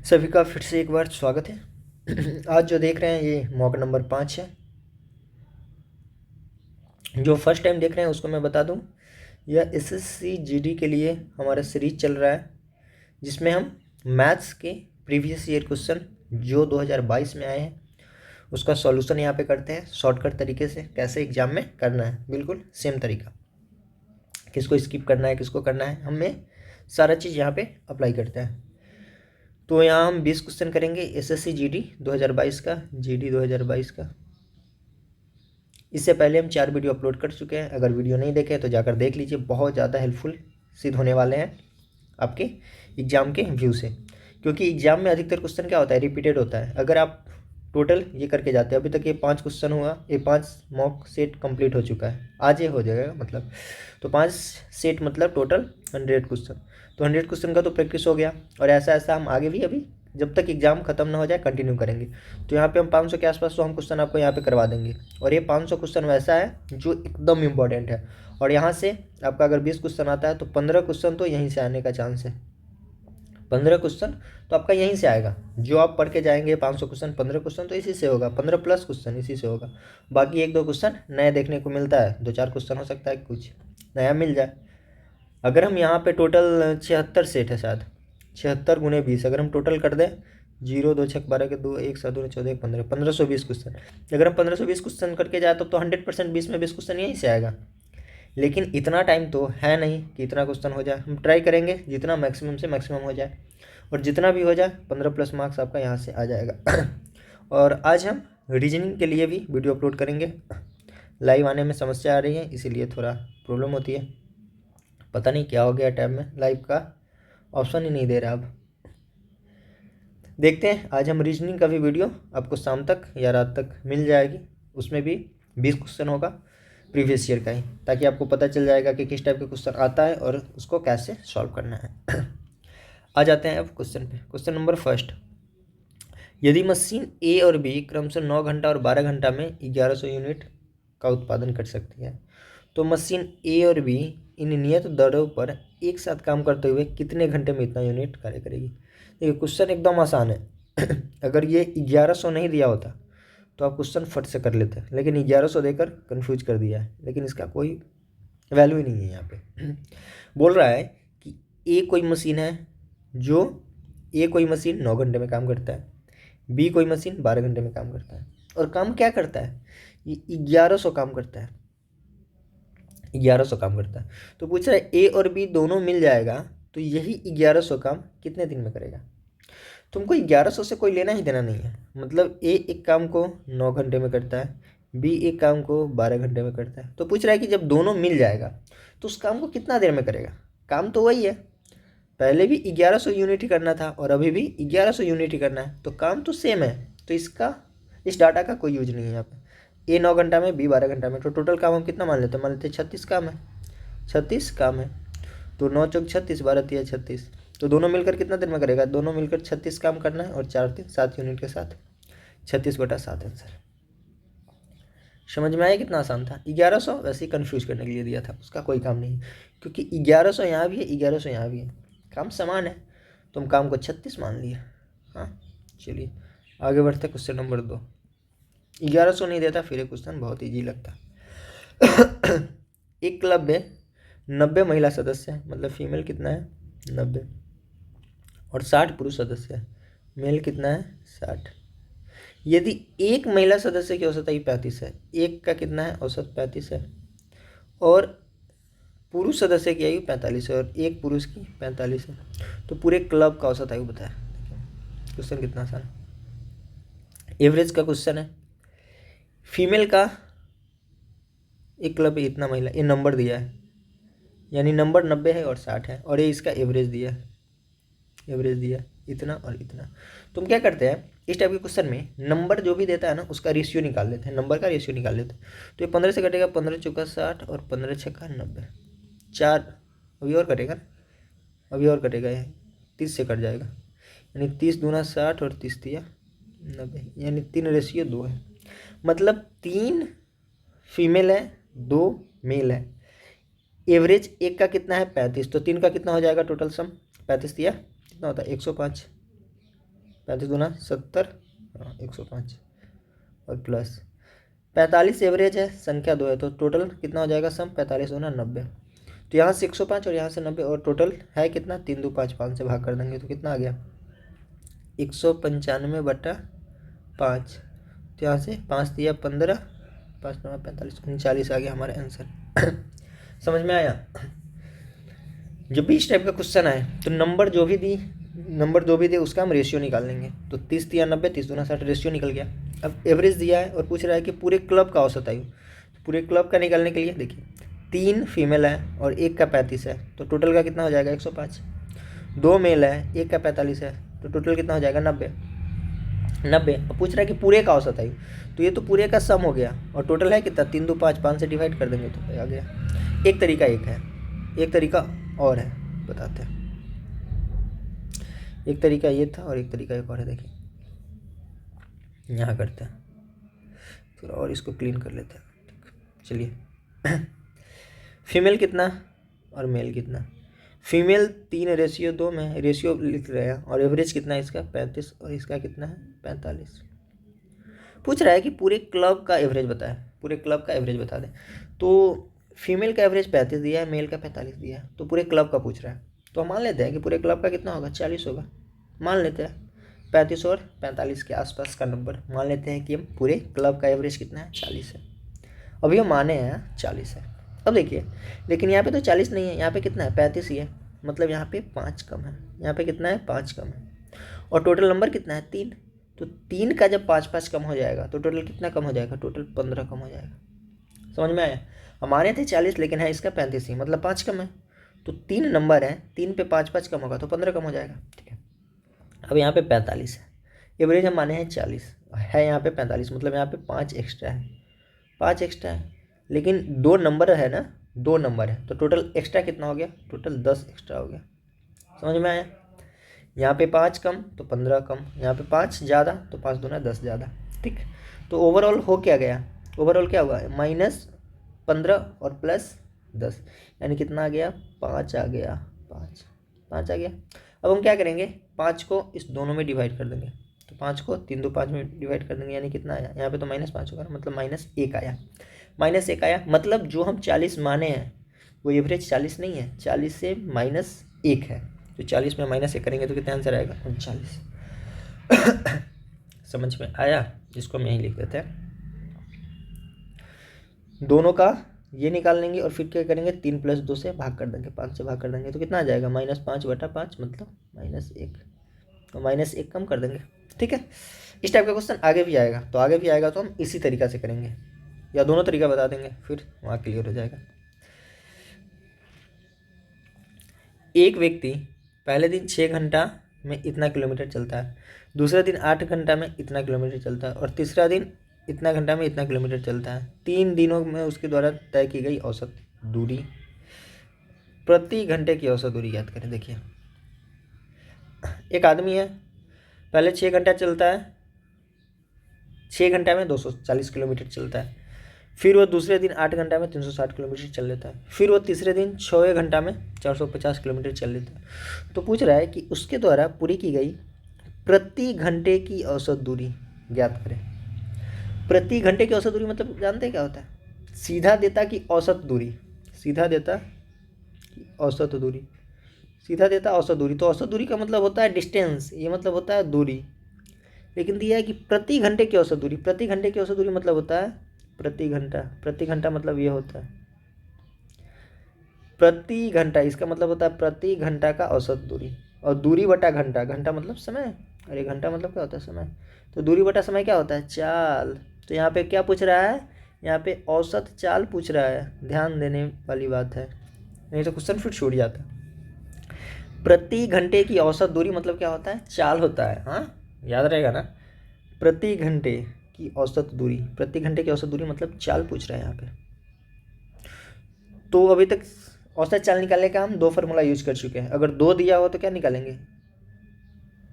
सभी का फिर से एक बार स्वागत है। आज जो देख रहे हैं ये मॉक नंबर 5 है। जो फर्स्ट टाइम देख रहे हैं उसको मैं बता दूं, यह एसएससी जीडी के लिए हमारा सीरीज चल रहा है, जिसमें हम मैथ्स के प्रीवियस ईयर क्वेश्चन जो 2022 में आए हैं उसका सॉल्यूशन यहाँ पे करते हैं शॉर्टकट तरीके से। कैसे एग्जाम में करना है, बिल्कुल सेम तरीका, किसको स्किप करना है किसको करना है, हमें सारा चीज़ यहाँ पे अप्लाई करते हैं। तो यहाँ हम 20 क्वेश्चन करेंगे एसएससी जीडी 2022 का, जीडी 2022 का। इससे पहले हम 4 वीडियो अपलोड कर चुके हैं, अगर वीडियो नहीं देखे तो जाकर देख लीजिए, बहुत ज़्यादा हेल्पफुल सिद्ध होने वाले हैं आपके एग्ज़ाम के व्यू से। क्योंकि एग्ज़ाम में अधिकतर क्वेश्चन क्या होता है, रिपीटेड होता है। अगर आप टोटल ये करके जाते हैं, अभी तक ये 5 क्वेश्चन हुआ, ये 5 मॉक सेट कंप्लीट हो चुका है, आज ये हो जाएगा मतलब। तो 5 सेट मतलब टोटल 100 क्वेश्चन। तो 100 क्वेश्चन का तो प्रैक्टिस हो गया, और ऐसा ऐसा हम आगे भी अभी जब तक एग्ज़ाम खत्म ना हो जाए कंटिन्यू करेंगे। तो यहाँ पे हम 500 के आसपास तो हम क्वेश्चन आपको यहाँ पे करवा देंगे। और ये 500 क्वेश्चन वैसा है जो एकदम इम्पॉर्टेंट है, और यहाँ से आपका अगर 20 क्वेश्चन आता है तो 15 क्वेश्चन तो यहीं से आने का चांस है। 15 क्वेश्चन तो आपका यहीं से आएगा, जो आप पढ़ के जाएंगे 500 क्वेश्चन, 15 क्वेश्चन तो इसी से होगा, 15 प्लस क्वेश्चन इसी से होगा। बाकी 1-2 क्वेश्चन नया देखने को मिलता है, 2-4 क्वेश्चन हो सकता है कुछ नया मिल जाए। अगर हम यहाँ पे टोटल 76 सेट है शायद, 76 गुने 20 अगर हम टोटल कर दें, 0 2 6 12 के 2 1 7 2 14 15 1520 क्वेश्चन। अगर हम 1520 क्वेश्चन करके जाए तो 100% 20 में 20 क्वेश्चन यहीं से आएगा। लेकिन इतना टाइम तो है नहीं कि इतना क्वेश्चन हो जाए। हम ट्राई करेंगे जितना मैक्सिमम से मैक्सिमम हो जाए, और जितना भी हो जाए 15 प्लस मार्क्स आपका यहाँ से आ जाएगा। और आज हम रीजनिंग के लिए भी वीडियो अपलोड करेंगे। लाइव आने में समस्या आ रही है, इसीलिए थोड़ा प्रॉब्लम होती है। पता नहीं क्या हो गया, टैब में लाइव का ऑप्शन ही नहीं दे रहा। अब देखते हैं, आज हम रीजनिंग का भी वीडियो आपको शाम तक या रात तक मिल जाएगी। उसमें भी 20 क्वेश्चन होगा प्रीवियस ईयर का ही, ताकि आपको पता चल जाएगा कि किस टाइप के क्वेश्चन आता है और उसको कैसे सॉल्व करना है। आ जाते हैं अब क्वेश्चन पे। क्वेश्चन नंबर फर्स्ट, यदि मशीन ए और बी क्रमशः 9 घंटा और 12 घंटा में 1100 यूनिट का उत्पादन कर सकती है, तो मशीन ए और बी इन नियत दरों पर एक साथ काम करते हुए कितने घंटे में इतना यूनिट कार्य करेगी। देखिए क्वेश्चन एकदम आसान है। अगर ये 1100 नहीं दिया होता तो आप क्वेश्चन फट से कर लेते, लेकिन 1100 देकर कंफ्यूज कर दिया है, लेकिन इसका कोई वैल्यू ही नहीं है यहाँ पे। बोल रहा है कि ए कोई मशीन है, जो ए कोई मशीन 9 घंटे में काम करता है, बी कोई मशीन 12 घंटे में काम करता है। और काम क्या करता है, ये 1100 काम करता है, 1100 काम करता है। तो पूछ रहा है ए और बी दोनों मिल जाएगा तो यही 1100 काम कितने दिन में करेगा। तुमको 1100 से कोई लेना ही देना नहीं है। मतलब ए एक काम को 9 घंटे में करता है, बी एक काम को 12 घंटे में करता है। तो पूछ रहा है कि जब दोनों मिल जाएगा तो उस काम को कितना देर में करेगा। काम तो वही है, पहले भी 1100 यूनिट ही करना था और अभी भी 1100 यूनिट ही करना है, तो काम तो सेम है। तो इस डाटा का कोई यूज नहीं है यहाँ पे। ए 9 घंटा में, बी 12 घंटा में, तो टोटल काम हम कितना मान लेते हैं, मान लेते हैं 36 काम है, 36 काम है। तो 9 चौक 36, 12 तिया 36, तो दोनों मिलकर कितना देर में करेगा, दोनों मिलकर 36 काम करना है, और 4 3 7 यूनिट के साथ 36/7 आंसर। समझ में आया कितना आसान था। 1100 वैसे ही कन्फ्यूज करने के लिए दिया था, उसका कोई काम नहीं, क्योंकि 1100 यहाँ भी है, 1100 यहाँ भी है, काम समान है, तो हम काम को 36 मान लिया। हाँ चलिए आगे बढ़ते। क्वेश्चन नंबर 2, 1100 नहीं देता फिर ये क्वेश्चन बहुत ईजी लगता। एक क्लब में 90 महिला सदस्य है, मतलब फीमेल कितना है 90, और 60 पुरुष सदस्य है, मेल कितना है 60। यदि एक महिला सदस्य की औसत आयु 35 है, एक का कितना है औसत 35 है, और पुरुष सदस्य की आयु 45 है, और एक पुरुष की 45 है, तो पूरे क्लब का औसत आयु बताया। क्वेश्चन कितना आसान, एवरेज का क्वेश्चन है। फीमेल का एक क्लब है, इतना महिला, ये नंबर दिया है, यानी नंबर 90 है और 60 है, और ये इसका एवरेज दिया है, एवरेज दिया इतना और इतना। तुम क्या करते हैं इस टाइप के क्वेश्चन में, नंबर जो भी देता है ना उसका रेशियो निकाल लेते हैं, नंबर का रेशियो निकाल लेते हैं। तो ये 15 से कटेगा, 15 चौका 60 और 15 छक्का 90, 4 अभी और कटेगा ना, अभी और कटेगा, ये 30 से कट जाएगा, यानी 30 दूना 60 और 30 तिया 90, यानी 3:2 है। मतलब 3 फीमेल है 2 मेल है। एवरेज एक का कितना है 35, तो 3 का कितना हो जाएगा टोटल सम, 35 तिया कितना होता है 105, 35 दूना 70, 105 और प्लस 45 एवरेज है, संख्या 2 है, तो टोटल कितना हो जाएगा सम 45 दूना 90। तो यहाँ से 105 और यहाँ से 90 और टोटल है कितना 3 2 5, 5 से भाग कर देंगे तो कितना आ गया 195/5। तो यहाँ से 5 दिया 15, 5 9 45, 39 आ गया हमारा आंसर। समझ में आया। जब भी इस टाइप का क्वेश्चन आए तो नंबर जो भी दे उसका हम रेशियो निकाल लेंगे। तो 30 दिया 90, 30 दूना 60, रेशियो निकल गया। अब एवरेज दिया है और पूछ रहा है कि पूरे क्लब का औसत आयु। तो पूरे क्लब का निकालने के लिए देखिए 3 फीमेल है और 1 का 35 है, तो टोटल का कितना हो जाएगा 105। 2 मेल है, 1 का 45 है, तो टोटल कितना हो जाएगा 90। अब पूछ रहा है कि पूरे का औसत आयु, तो ये तो पूरे का सम हो गया और टोटल है कितना 3 2 5, 5 से डिवाइड कर देंगे तो आ गया। एक तरीका एक तरीका और है, बताते हैं। एक तरीका ये था और एक तरीका एक और है। देखिए यहाँ करते हैं फिर और इसको क्लीन कर लेते हैं। चलिए फीमेल कितना और मेल कितना। फीमेल 3:2 में रेशियो लिख रहे हैं और एवरेज कितना है इसका 35 और इसका कितना है 45। पूछ रहा है कि पूरे क्लब का एवरेज बताए, पूरे क्लब का एवरेज बता दें। तो फीमेल का एवरेज 35 दिया है, मेल का 45 दिया है, तो पूरे क्लब का पूछ रहा है। तो हम मान लेते हैं कि पूरे क्लब का कितना होगा 40 होगा। मान लेते हैं 35 और 45 के आसपास का नंबर मान लेते हैं कि हम पूरे क्लब का एवरेज कितना है 40 है। अभी हम माने हैं 40 है। अब देखिए लेकिन यहाँ पे तो 40 नहीं है, यहाँ पे कितना है 35 ही है, मतलब यहाँ पे 5 कम है। यहाँ पे कितना है 5 कम है और टोटल नंबर कितना है 3। तो 3 का जब 5 5 कम हो जाएगा तो टोटल कितना कम हो जाएगा, टोटल 15 कम हो जाएगा। समझ में आया। हमारे थे 40 लेकिन है इसका 35 ही, मतलब 5 कम है। तो 3 नंबर है, 3 पे 5 5 कम होगा तो 15 कम हो जाएगा। ठीक है। अब यहाँ पे 45 है, एवरेज हम माने हैं 40 है, यहाँ पे 45 मतलब यहाँ पे 5 एक्स्ट्रा है, 5 एक्स्ट्रा है। लेकिन 2 नंबर है ना, 2 नंबर है तो टोटल एक्स्ट्रा कितना हो गया, टोटल 10 एक्स्ट्रा हो गया। समझ में आया। यहाँ पे 5 कम तो 15 कम, यहाँ पे 5 ज़्यादा तो 5 दूना 10 ज़्यादा। ठीक। तो ओवरऑल हो क्या गया, ओवरऑल क्या हुआ -15 और +10 यानी कितना आ गया 5 आ गया, 5 आ गया। अब हम क्या करेंगे 5 को इस दोनों में डिवाइड कर देंगे। तो 5 को 3 2 5 में डिवाइड कर देंगे यानी कितना आया, यहाँ पे तो -5 होगा मतलब -1 आया। -1 आया मतलब जो हम 40 माने हैं वो एवरेज 40 नहीं है, 40 से -1 है। तो 40 में -1 करेंगे तो कितना आंसर आएगा 39। समझ में आया। इसको हम यहीं लिख देते हैं। दोनों का ये निकाल लेंगे और फिर क्या करेंगे 3 + 2 से भाग कर देंगे, 5 से भाग कर देंगे तो कितना आ जाएगा -5/5 मतलब -1, तो -1 कम कर देंगे। ठीक है। इस टाइप का क्वेश्चन आगे भी आएगा, तो आगे भी आएगा तो हम इसी तरीका से करेंगे या दोनों तरीका बता देंगे फिर वहाँ क्लियर हो जाएगा। एक व्यक्ति पहले दिन 6 घंटा में इतना किलोमीटर चलता है, दूसरे दिन 8 घंटा में इतना किलोमीटर चलता है और तीसरा दिन इतना घंटा में इतना किलोमीटर चलता है। 3 दिनों में उसके द्वारा तय की गई औसत दूरी, प्रति घंटे की औसत दूरी याद करें। देखिए एक आदमी है, पहले 6 घंटा चलता है, 6 घंटा में 240 किलोमीटर चलता है। फिर वो दूसरे दिन 8 घंटा में 360 किलोमीटर चल लेता है। फिर वो तीसरे दिन 6 घंटा में 450 किलोमीटर चल लेता है। तो पूछ रहा है कि उसके द्वारा पूरी की गई प्रति घंटे की औसत दूरी ज्ञात करें। प्रति घंटे की औसत दूरी मतलब जानते हैं क्या होता है, सीधा देता कि औसत दूरी, सीधा देता कि औसत दूरी, सीधा देता औसत दूरी। तो औसत दूरी का मतलब होता है डिस्टेंस, ये मतलब होता है दूरी। लेकिन दिया है कि प्रति घंटे की औसत दूरी, प्रति घंटे की औसत दूरी मतलब होता है प्रति घंटा, प्रति घंटा मतलब ये होता है प्रति घंटा, इसका मतलब होता है प्रति घंटा का औसत दूरी। और दूरी बटा घंटा, घंटा मतलब समय, अरे घंटा मतलब क्या होता है समय, तो दूरी बटा समय क्या होता है चाल। तो यहाँ पे क्या पूछ रहा है, यहाँ पे औसत चाल पूछ रहा है, ध्यान देने वाली बात है, नहीं तो क्वेश्चन फिर छूट जाता है। प्रति घंटे की औसत दूरी मतलब क्या होता है चाल होता है, हाँ याद रहेगा ना। प्रति घंटे की औसत दूरी, प्रति घंटे की औसत दूरी मतलब चाल पूछ रहा है यहाँ पे। तो अभी तक औसत चाल निकालने का हम 2 फार्मूला यूज कर चुके हैं। अगर 2 दिया हो तो क्या निकालेंगे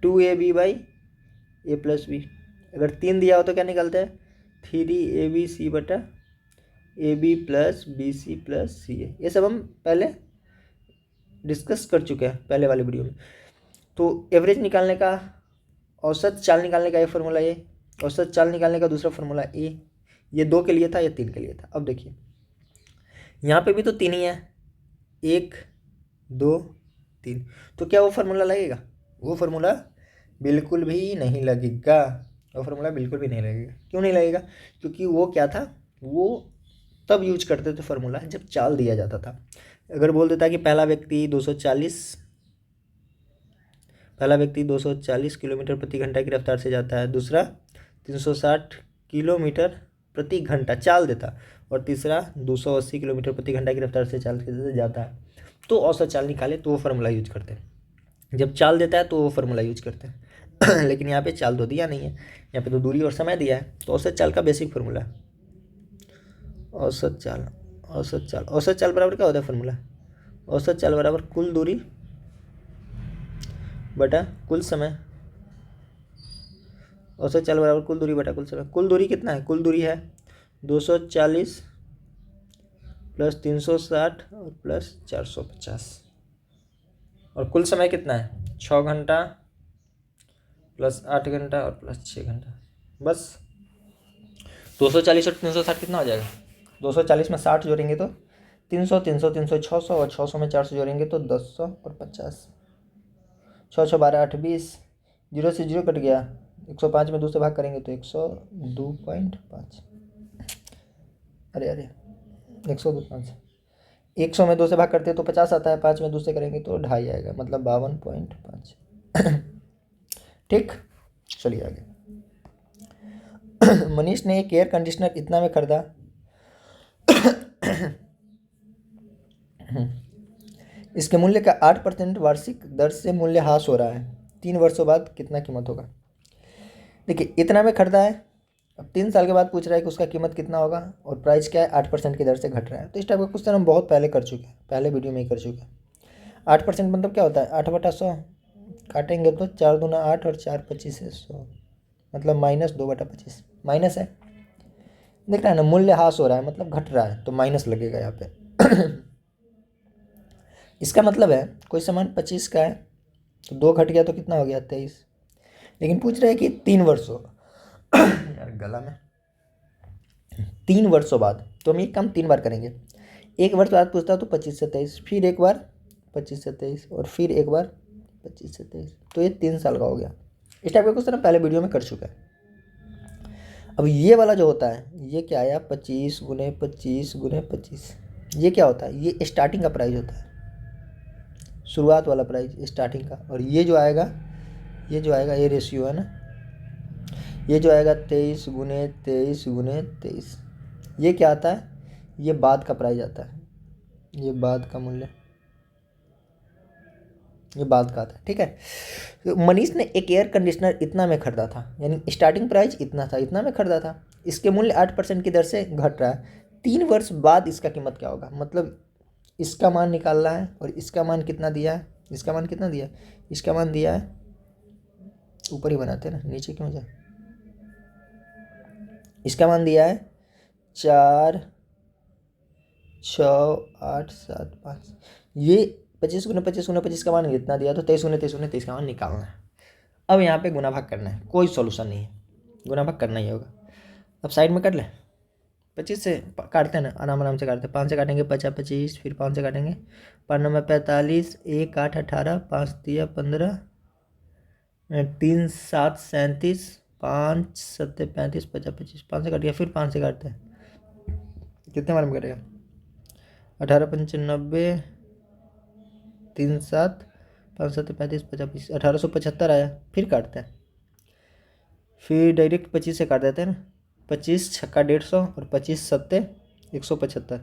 2ab/a + b। अगर 3 दिया हो तो क्या निकालते हैं 3abc/ab + bc + ca। ये सब हम पहले डिस्कस कर चुके हैं पहले वाले वीडियो में। तो एवरेज निकालने का औसत चाल निकालने का एक फार्मूला ये, औसत चाल निकालने का दूसरा फार्मूला ये 2 के लिए था, ये 3 के लिए था। अब देखिए यहाँ पे भी तो 3 ही है, 1 2 3, तो क्या वो फार्मूला लगेगा? वो फार्मूला बिल्कुल भी नहीं लगेगा, वो फार्मूला बिल्कुल भी नहीं लगेगा। क्यों नहीं लगेगा? क्योंकि वो क्या था, वो तब यूज करते थे फार्मूला जब चाल दिया जाता था। अगर बोल देता कि पहला व्यक्ति 240 किलोमीटर प्रति घंटा की रफ्तार से जाता है, दूसरा 360 किलोमीटर प्रति घंटा चाल देता, और तीसरा 280 किलोमीटर प्रति घंटा की रफ्तार से चाल के जाता है, तो औसत चाल निकाले तो वो फार्मूला यूज करते हैं। जब चाल देता है तो वो फार्मूला यूज करते हैं। लेकिन यहाँ पे चाल तो दिया नहीं है, यहाँ पे तो दूरी और समय दिया है, तो औसत चाल का बेसिक फार्मूला है औसत चाल। औसत चाल बराबर क्या होता है फार्मूला? औसत चाल बराबर कुल दूरी बटा कुल समय। औसत चाल बराबर कुल दूरी बटा कुल समय। कुल दूरी कितना है? कुल दूरी है 240 प्लस 360 और प्लस 450, और कुल समय कितना है? 6 घंटा प्लस 8 घंटा और प्लस 6 घंटा। बस 240 और 360 कितना हो जाएगा? 240 में 60 जोड़ेंगे तो 300, 300 300 600, और 600 में 400 जोड़ेंगे तो 1000 और 50। 6 6 12 8 20, 0 से 0 कट गया, 105 में 2 से भाग करेंगे तो 102.5। अरे 102.5, 100 में 2 से भाग करते हैं तो 50 आता है, 5 में 2 से करेंगे तो 2.5 आएगा, मतलब 52.5। ठीक, चलिए आगे। मनीष ने एक एयर कंडीशनर इतना में खरीदा। इसके मूल्य का 8% वार्षिक दर से मूल्य ह्रास हो रहा है, 3 वर्षों बाद कितना कीमत होगा? देखिए इतना में खरीदा है, अब 3 साल के बाद पूछ रहा है कि उसका कीमत कितना होगा, और प्राइस क्या है? 8% की दर से घट रहा है। तो इस टाइप का क्वेश्चन हम बहुत पहले कर चुके हैं, पहले वीडियो में ही कर चुके हैं। 8% मतलब क्या होता है? 8/100 काटेंगे तो 4 दूना 8 और 4 25 है 100, मतलब -2/25 माइनस है। देख रहा है ना, मूल्य ह्रास हो रहा है मतलब घट रहा है, तो माइनस लगेगा यहाँ पे। इसका मतलब है कोई सामान 25 का है तो 2 घट गया तो कितना हो गया? 23। लेकिन पूछ रहे हैं कि 3 वर्षों यार गला में 3 वर्षों बाद, तो हम ये काम 3 बार करेंगे। 1 वर्ष बाद पूछता तो 25 से 23, फिर एक बार 25 से 23, और फिर एक बार 25 से 23, तो ये 3 साल का हो गया। इस टाइप का क्वेश्चन हम पहले वीडियो में कर चुका है। अब ये वाला जो होता है, ये क्या आया? 25 गुने 25 गुने 25, ये क्या होता है? ये स्टार्टिंग का प्राइस होता है, शुरुआत वाला प्राइस स्टार्टिंग का। और ये जो आएगा ये रेशियो है ना, ये जो आएगा 23 गुने 23 गुने 23, ये क्या आता है? ये बाद का प्राइस आता है, ये बाद का मूल्य, ये बाद का आता है। ठीक है, तो मनीष ने एक एयर कंडीशनर इतना में खरीदा था, यानी स्टार्टिंग प्राइस इतना था, इतना में खरीदा था, इसके मूल्य 8% की दर से घट रहा है, 3 वर्ष बाद इसका कीमत क्या होगा? मतलब इसका मान निकालना है, और इसका मान कितना दिया है? इसका मान कितना दिया है? इसका मान दिया है, ऊपर ही बनाते हैं ना, नीचे क्यों जाए? इसका मान दिया है 4 6 8 7 5, ये 25 गुने 25 गुने 25 का मान इतना दिया, तो 23 गुने 23 गुने 23 का मान निकालना है। अब यहाँ पे गुना भाग करना है, कोई सॉल्यूशन नहीं है, गुना भाग करना ही होगा। अब साइड में कर ले, 25 से काटते हैं ना, आराम से काटते हैं। 5 से काटेंगे 50 25, फिर 5 से काटेंगे 5 9 45, 1 8 18, 5 3 15, 3 7 37, 5 7 35 50 25, 5 से काट गया, फिर 5 से काटते हैं, कितने बार में कटेगा? 18 95, 3 7 5 7 35 50 25, 1875 आया। फिर काटते हैं, फिर डायरेक्ट 25 से काट देते हैं ना, 25 छक्का 150 और 25 सत्ते 175,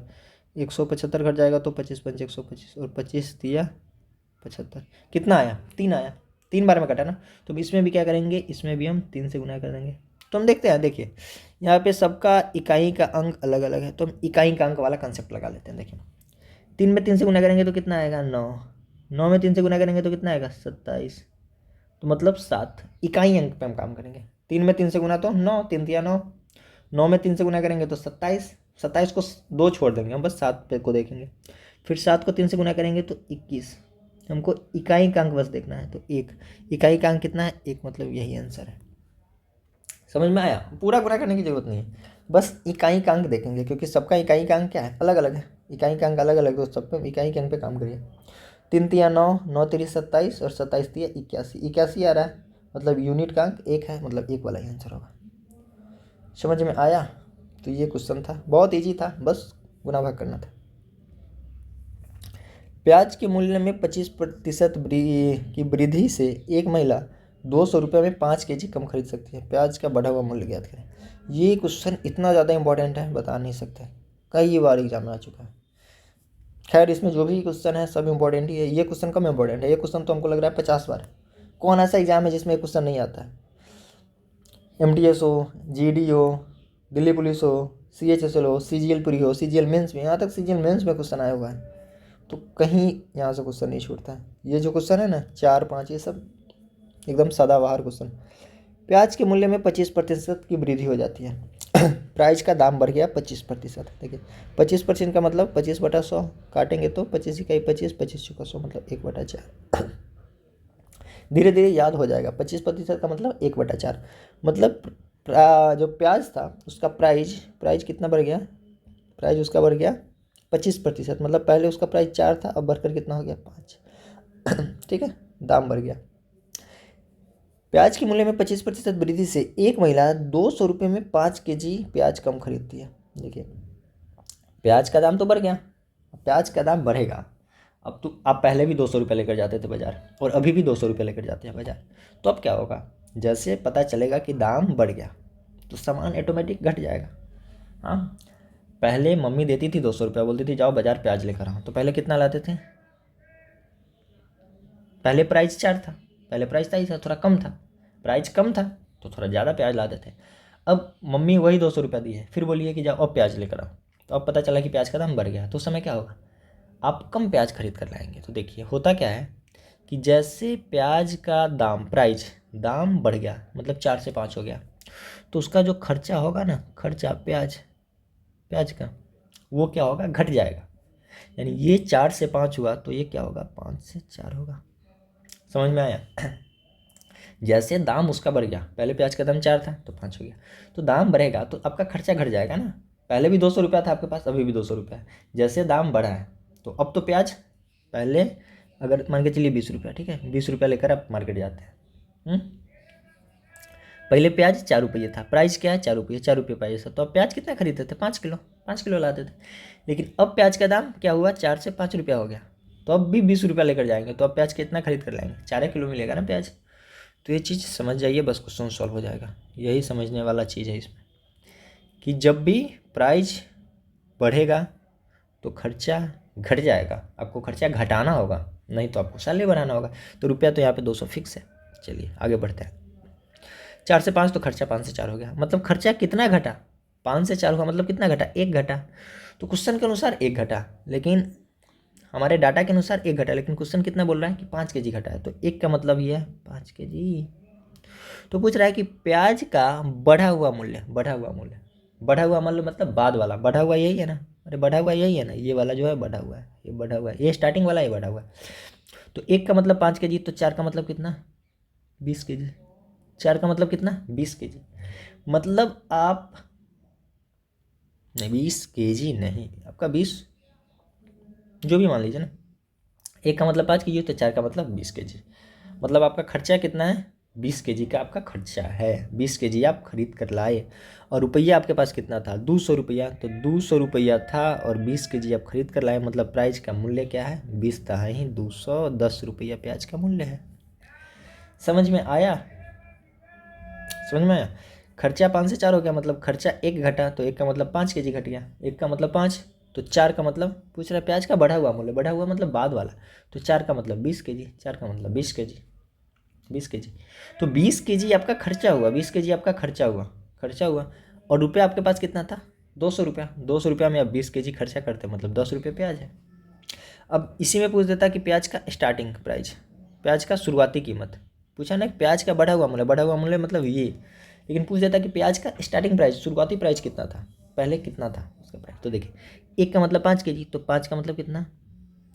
175 घट जाएगा तो 25 पंच 125, और 25 दिया 75, कितना आया? 3 आया, 3 बार में कटा ना, तो इसमें भी क्या करेंगे? इसमें भी हम 3 से गुना कर देंगे। तो हम देखते हैं, देखिए यहाँ पे सबका इकाई का अंक अलग अलग है, तो हम इकाई का अंक वाला कंसेप्ट लगा लेते हैं। देखिए 3 में 3 से गुना करेंगे तो कितना आएगा? 9, 9 में 3 से गुना करेंगे तो कितना आएगा? 27, तो मतलब 7 इकाई अंक पे हम काम करेंगे। 3 में 3 से गुना तो 9, 3 दिया 9, 9 में 3 से गुना करेंगे तो 27, 27 को 2 छोड़ देंगे हम, बस 7 पे को देखेंगे। फिर 7 को 3 से गुना करेंगे तो 21, हमको इकाई का अंक बस देखना है। तो एक इकाई का अंक कितना है, एक, मतलब यही आंसर है। समझ में आया? पूरा पूरा करने की जरूरत नहीं है, बस इकाई का अंक देखेंगे, क्योंकि सबका इकाई का अंक क्या है, अलग अलग है। इकाई का अंक अलग अलग, तो सब पे इकाई के अंक पे काम करिए। 3 तिया 9, 9 तिरी 27 और 27 तिया 81, 81 आ रहा है, मतलब यूनिट का अंक एक है, मतलब एक वाला ही आंसर होगा। समझ में आया? तो ये क्वेश्चन था, बहुत ईजी था, बस गुना भाग करना था। प्याज के मूल्य में 25% की वृद्धि से एक महिला 200 रुपये में 5 केजी कम खरीद सकती है। प्याज का बढ़ा हुआ मूल्य ज्ञात करें। ये क्वेश्चन इतना ज़्यादा इंपॉर्टेंट है, बता नहीं सकते, कई बार एग्जाम में आ चुका है। खैर, इसमें जो भी क्वेश्चन है सब इंपॉर्टेंट ही है। ये क्वेश्चन कम इंपॉर्टेंट है, ये क्वेश्चन तो हमको लग रहा है 50 बार। कौन ऐसा एग्जाम है जिसमें ये क्वेश्चन नहीं आता है? MTS हो, GD हो, दिल्ली पुलिस हो, CHSL हो, CGL पूरी हो, CGL मेंस में, यहाँ तक CGL मेंस में क्वेश्चन आया हुआ है, तो कहीं यहाँ से क्वेश्चन नहीं छूटता है। ये जो क्वेश्चन है ना 4, 5, ये सब एकदम सदाबहार क्वेश्चन। प्याज के मूल्य में 25% की वृद्धि हो जाती है। प्राइस का दाम बढ़ गया 25%। देखिए 25% का मतलब 25/100 काटेंगे तो 25 इकाई 25, 25 चौका 100, मतलब 1/4। धीरे धीरे याद हो जाएगा। 25% का मतलब 1/4, मतलब जो प्याज था उसका प्राइस कितना बढ़ गया, प्राइस उसका बढ़ गया 25%, मतलब पहले उसका प्राइस 4 था, अब बढ़कर कितना हो गया 5। ठीक है, दाम बढ़ गया। प्याज के मूल्य में 25% वृद्धि से एक महिला 200 रुपये में 5 केजी प्याज कम खरीदती है। देखिए प्याज का दाम तो बढ़ गया, प्याज का दाम बढ़ेगा। अब तो आप पहले भी 200 रुपये लेकर जाते थे बाज़ार, और अभी भी 200 रुपये लेकर जाते हैं बाज़ार, तो अब क्या होगा, जैसे पता चलेगा कि दाम बढ़ गया तो सामान ऑटोमेटिक घट जाएगा। हाँ, पहले मम्मी देती थी 200 रुपया, बोलती थी जाओ बाज़ार प्याज लेकर आओ, तो पहले कितना लाते थे, पहले प्राइस 4 था, पहले प्राइस था, थोड़ा कम था, प्राइस कम था तो थोड़ा ज़्यादा प्याज लाते थे। अब मम्मी वही 200 रुपया दी है, फिर बोलिए कि जाओ अब प्याज लेकर आओ, तो अब पता चला कि प्याज का दाम बढ़ गया, तो उस समय क्या होगा, आप कम प्याज खरीद कर लाएंगे। तो देखिए होता क्या है कि जैसे प्याज का दाम दाम बढ़ गया, मतलब 4 से 5 हो गया, तो उसका जो खर्चा होगा ना, खर्चा प्याज का, वो क्या होगा, घट जाएगा। यानी ये 4 से 5 हुआ तो ये क्या होगा, 5 से 4 होगा। समझ में आया? जैसे दाम उसका बढ़ गया, पहले प्याज का दाम 4 था तो 5 हो गया, तो दाम बढ़ेगा तो आपका खर्चा घट जाएगा ना। पहले भी 200 रुपया था आपके पास, अभी भी 200 रुपया है। जैसे दाम बढ़ा है तो अब तो प्याज, पहले अगर मान के चलिए 20 रुपया, ठीक है, 20 रुपया लेकर आप मार्केट जाते हैं। पहले प्याज 4 रुपये था, प्राइस क्या है 4 रुपये, 4 रुपये पैसा, तो अब प्याज कितना खरीदते थे, 5 किलो लाते थे। लेकिन अब प्याज का दाम क्या हुआ, 4 से 5 रुपया हो गया, तो अब भी 20 रुपया लेकर जाएंगे, तो अब प्याज कितना खरीद कर लाएंगे, 4 किलो मिलेगा ना प्याज। तो ये चीज़ समझ जाइए, बस क्वेश्चन सॉल्व हो जाएगा। यही समझने वाला चीज़ है इसमें, कि जब भी प्राइस बढ़ेगा तो खर्चा घट जाएगा, आपको खर्चा घटाना होगा, नहीं तो आपको सैलरी बढ़ाना होगा। तो रुपया तो यहाँ पे 200 फिक्स है। चलिए आगे बढ़ते हैं। 4 से 5 तो खर्चा 5 से 4 हो गया, मतलब खर्चा कितना घटा, 5 से 4 हुआ, मतलब कितना घटा, 1 घटा। तो क्वेश्चन के अनुसार 1 घटा, लेकिन हमारे डाटा के अनुसार 1 घटा, लेकिन क्वेश्चन कितना बोल रहा है कि 5 केजी घटा है, तो 1 का मतलब ये है 5 केजी। तो पूछ रहा है कि प्याज का बढ़ा हुआ मूल्य मतलब बाद वाला, बढ़ा हुआ यही है ना, अरे बढ़ा हुआ यही है ना, ये वाला जो है बढ़ा हुआ है, ये बढ़ा हुआ है, ये स्टार्टिंग वाला ये बढ़ा हुआ है। तो 1 का मतलब 5 केजी, तो 4 का मतलब कितना, 20 केजी। 4 का मतलब कितना, 20 केजी। मतलब आप नहीं, 20 केजी नहीं, आपका 20 जो भी मान लीजिए ना, 1 का मतलब 5 केजी, तो 4 का मतलब 20 केजी। मतलब आपका खर्चा कितना है, 20 केजी का आपका खर्चा है, 20 केजी आप खरीद कर लाए। और रुपया आपके पास कितना था, 200 रुपया, तो 200 रुपया था और 20 केजी आप खरीद कर लाए, मतलब प्राइस का मूल्य क्या है, 20 था ही, 210 रुपया प्याज का मूल्य है। समझ में आया? समझ में आया? खर्चा 5 से 4 हो गया, मतलब खर्चा 1 घटा, तो 1 का मतलब 5 केजी घट गया, 1 का मतलब 5, तो 4 का मतलब पूछ रहा है प्याज का बढ़ा हुआ मूल्य, बढ़ा हुआ मतलब बाद वाला, तो 4 का मतलब 20 केजी, 4 का मतलब 20 केजी, 20 केजी। तो 20 केजी आपका खर्चा हुआ, 20 केजी आपका खर्चा हुआ, और रुपया आपके पास कितना था, 200 रुपया। 200 रुपया में आप 20 केजी खर्चा करते, मतलब 10 रुपये प्याज है। अब इसी में पूछ देता कि प्याज का स्टार्टिंग प्राइस, प्याज का शुरुआती कीमत पूछा ना, प्याज का बढ़ा हुआ मूल्य मतलब ये, लेकिन पूछ देता कि प्याज का स्टार्टिंग प्राइस, शुरुआती प्राइस कितना था, पहले कितना था उसका प्राइस। तो देखिए 1 का मतलब 5 केजी, तो 5 का मतलब कितना,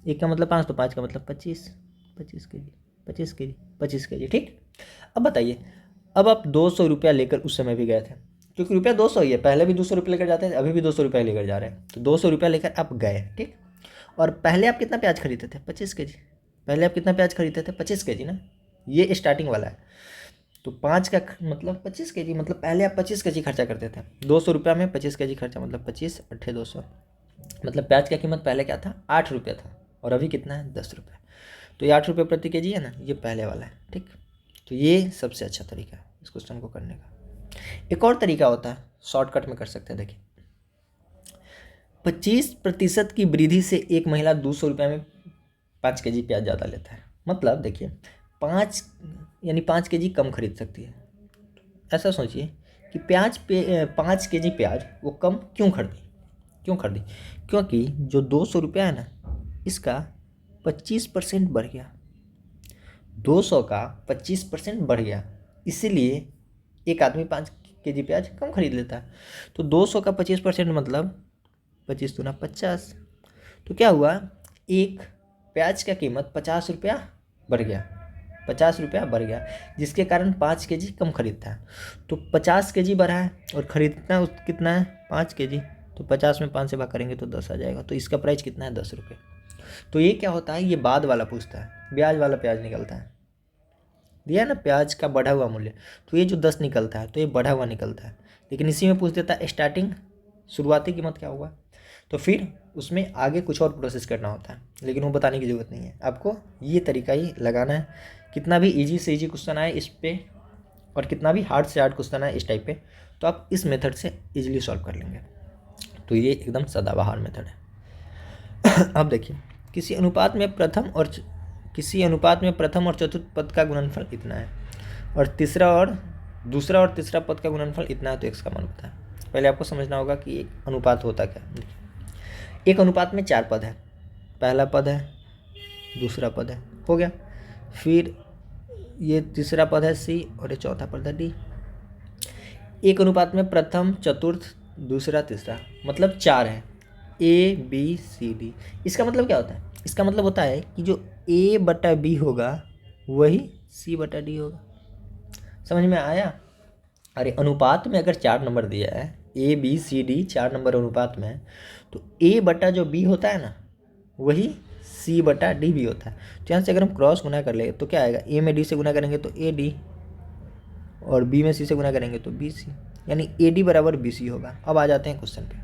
1 का मतलब 5, तो 5 का मतलब 25, 25 kg, 25 kg, 25 kg, ठीक। अब बताइए, अब आप 200 रुपया लेकर उस समय भी गए थे, क्योंकि रुपया 200 ही है, पहले भी 200 रुपये लेकर जाते थे, अभी भी 200 रुपया लेकर जा रहे हैं, तो 200 रुपया लेकर आप गए, ठीक। और पहले आप कितना प्याज खरीदते थे? 25 kg। पहले आप कितना प्याज खरीदते थे? 25 kg ना, ये स्टार्टिंग वाला है। तो 5 का मतलब 25 kg, मतलब पहले आप 25 kg खर्चा करते थे। 200 रुपया में 25 kg खर्चा, मतलब 25 अट्ठे 200, मतलब प्याज का कीमत पहले क्या था? 8 रुपया था, और अभी कितना है? 10 रुपये। तो ये 8 रुपये प्रति kg है ना, ये पहले वाला है, ठीक। तो ये सबसे अच्छा तरीका है इस क्वेश्चन को करने का। एक और तरीका होता है, शॉर्टकट में कर सकते हैं, देखिए। 25% की वृद्धि से एक महिला 200 रुपये में 5 kg प्याज ज़्यादा लेता है। मतलब देखिए, 5 यानी 5 kg कम खरीद सकती है। ऐसा सोचिए कि 5 kg प्याज वो कम क्यों खरीदी? क्योंकि जो 200 रुपया है ना, इसका 25% बढ़ गया। 200 का 25% बढ़ गया, इसीलिए एक आदमी 5 kg प्याज कम खरीद लेता है। तो 200 का 25% मतलब 25 दूना 50। तो क्या हुआ? एक प्याज का कीमत 50 रुपया बढ़ गया, 50 रुपया बढ़ गया, जिसके कारण 5 kg कम खरीदता है। तो 50 kg बढ़ा है और खरीदना कितना है? 5 kg। तो 50 में 5 से भाग करेंगे तो 10 आ जाएगा। तो इसका प्राइस कितना है? 10 रुपये। तो ये क्या होता है? ये बाद वाला पूछता है, ब्याज वाला प्याज निकलता है, दिया ना प्याज का बढ़ा हुआ मूल्य। तो ये जो 10 निकलता है, तो ये बढ़ा हुआ निकलता है। लेकिन इसी में पूछ देता है स्टार्टिंग, शुरुआती कीमत क्या होगा। तो फिर उसमें आगे कुछ और प्रोसेस करना होता है, लेकिन वो बताने की ज़रूरत नहीं है, आपको ये तरीका ही लगाना है। कितना भी इजी से इजी क्वेश्चन आए इस पे, और कितना भी हार्ड से हार्ड क्वेश्चन आए इस टाइप पे, तो आप इस मेथड से इजीली सॉल्व कर लेंगे। तो ये एकदम सदाबहार मेथड है। अब देखिए, किसी अनुपात में प्रथम और चतुर्थ पद का गुणनफल इतना है, और दूसरा और तीसरा पद का गुणनफल इतना है, तो x का मान होता है। पहले आपको समझना होगा कि एक अनुपात होता क्या है। एक अनुपात में 4 पद है, पहला पद है, दूसरा पद है, हो गया। फिर ये तीसरा पद है c, और ये चौथा पद है d। एक अनुपात में प्रथम, चतुर्थ, दूसरा, तीसरा, मतलब 4 है, a b c d। इसका मतलब क्या होता है? इसका मतलब होता है कि जो a बटा b होगा वही c बटा d होगा। समझ में आया? अरे अनुपात में अगर 4 नंबर दिया है, a b c d 4 number अनुपात में, तो a बटा जो b होता है ना, वही c बटा d भी होता है। तो यहाँ से अगर हम क्रॉस गुना कर ले तो क्या आएगा? a में d से गुना करेंगे तो a d, और b में c से गुना करेंगे तो b c, यानी a d बराबर b c होगा। अब आ जाते हैं क्वेश्चन पे।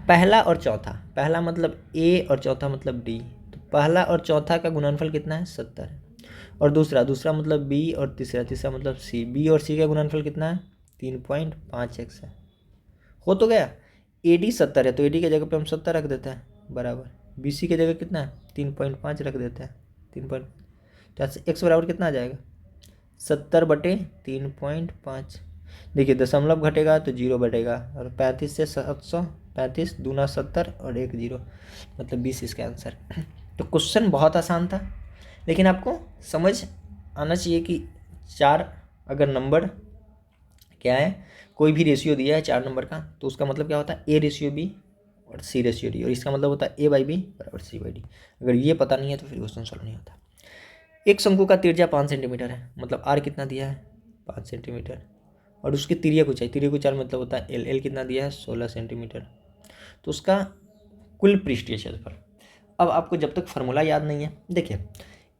पहला और चौथा, पहला मतलब a और चौथा मतलब d, तो पहला और चौथा का गुणनफल कितना है? 70। और दूसरा मतलब b और तीसरा मतलब c, b और c का गुणनफल कितना है? 3.5x है। हो तो गया। AD 70 है, तो AD की जगह पे हम 70 रख देते हैं, बराबर BC की जगह कितना है? 3.5 रख देते हैं, 3. तो x बराबर कितना आ जाएगा? 70/3.5। देखिए दशमलव घटेगा तो 0 बटेगा, और 35 से 700, 35 दूना 70 और 1 0, मतलब 20 इसका आंसर। तो क्वेश्चन बहुत आसान था, लेकिन आपको समझ आना चाहिए कि 4 अगर नंबर क्या है, कोई भी रेशियो दिया है 4 नंबर का, तो उसका मतलब क्या होता है? A रेशियो B और C रेशियो D, और इसका मतलब होता है A/B बराबर C/D। अगर ये पता नहीं है तो फिर क्वेश्चन सॉल्व नहीं होता। एक शंकु का त्रिज्या 5 सेंटीमीटर है, मतलब R कितना दिया है? 5 सेंटीमीटर, और उसकी तिर्यक ऊंचाई मतलब होता है L कितना दिया है? 16 सेंटीमीटर। तो उसका कुल पृष्ठीय क्षेत्रफल। अब आपको जब तक फार्मूला याद नहीं है, देखिए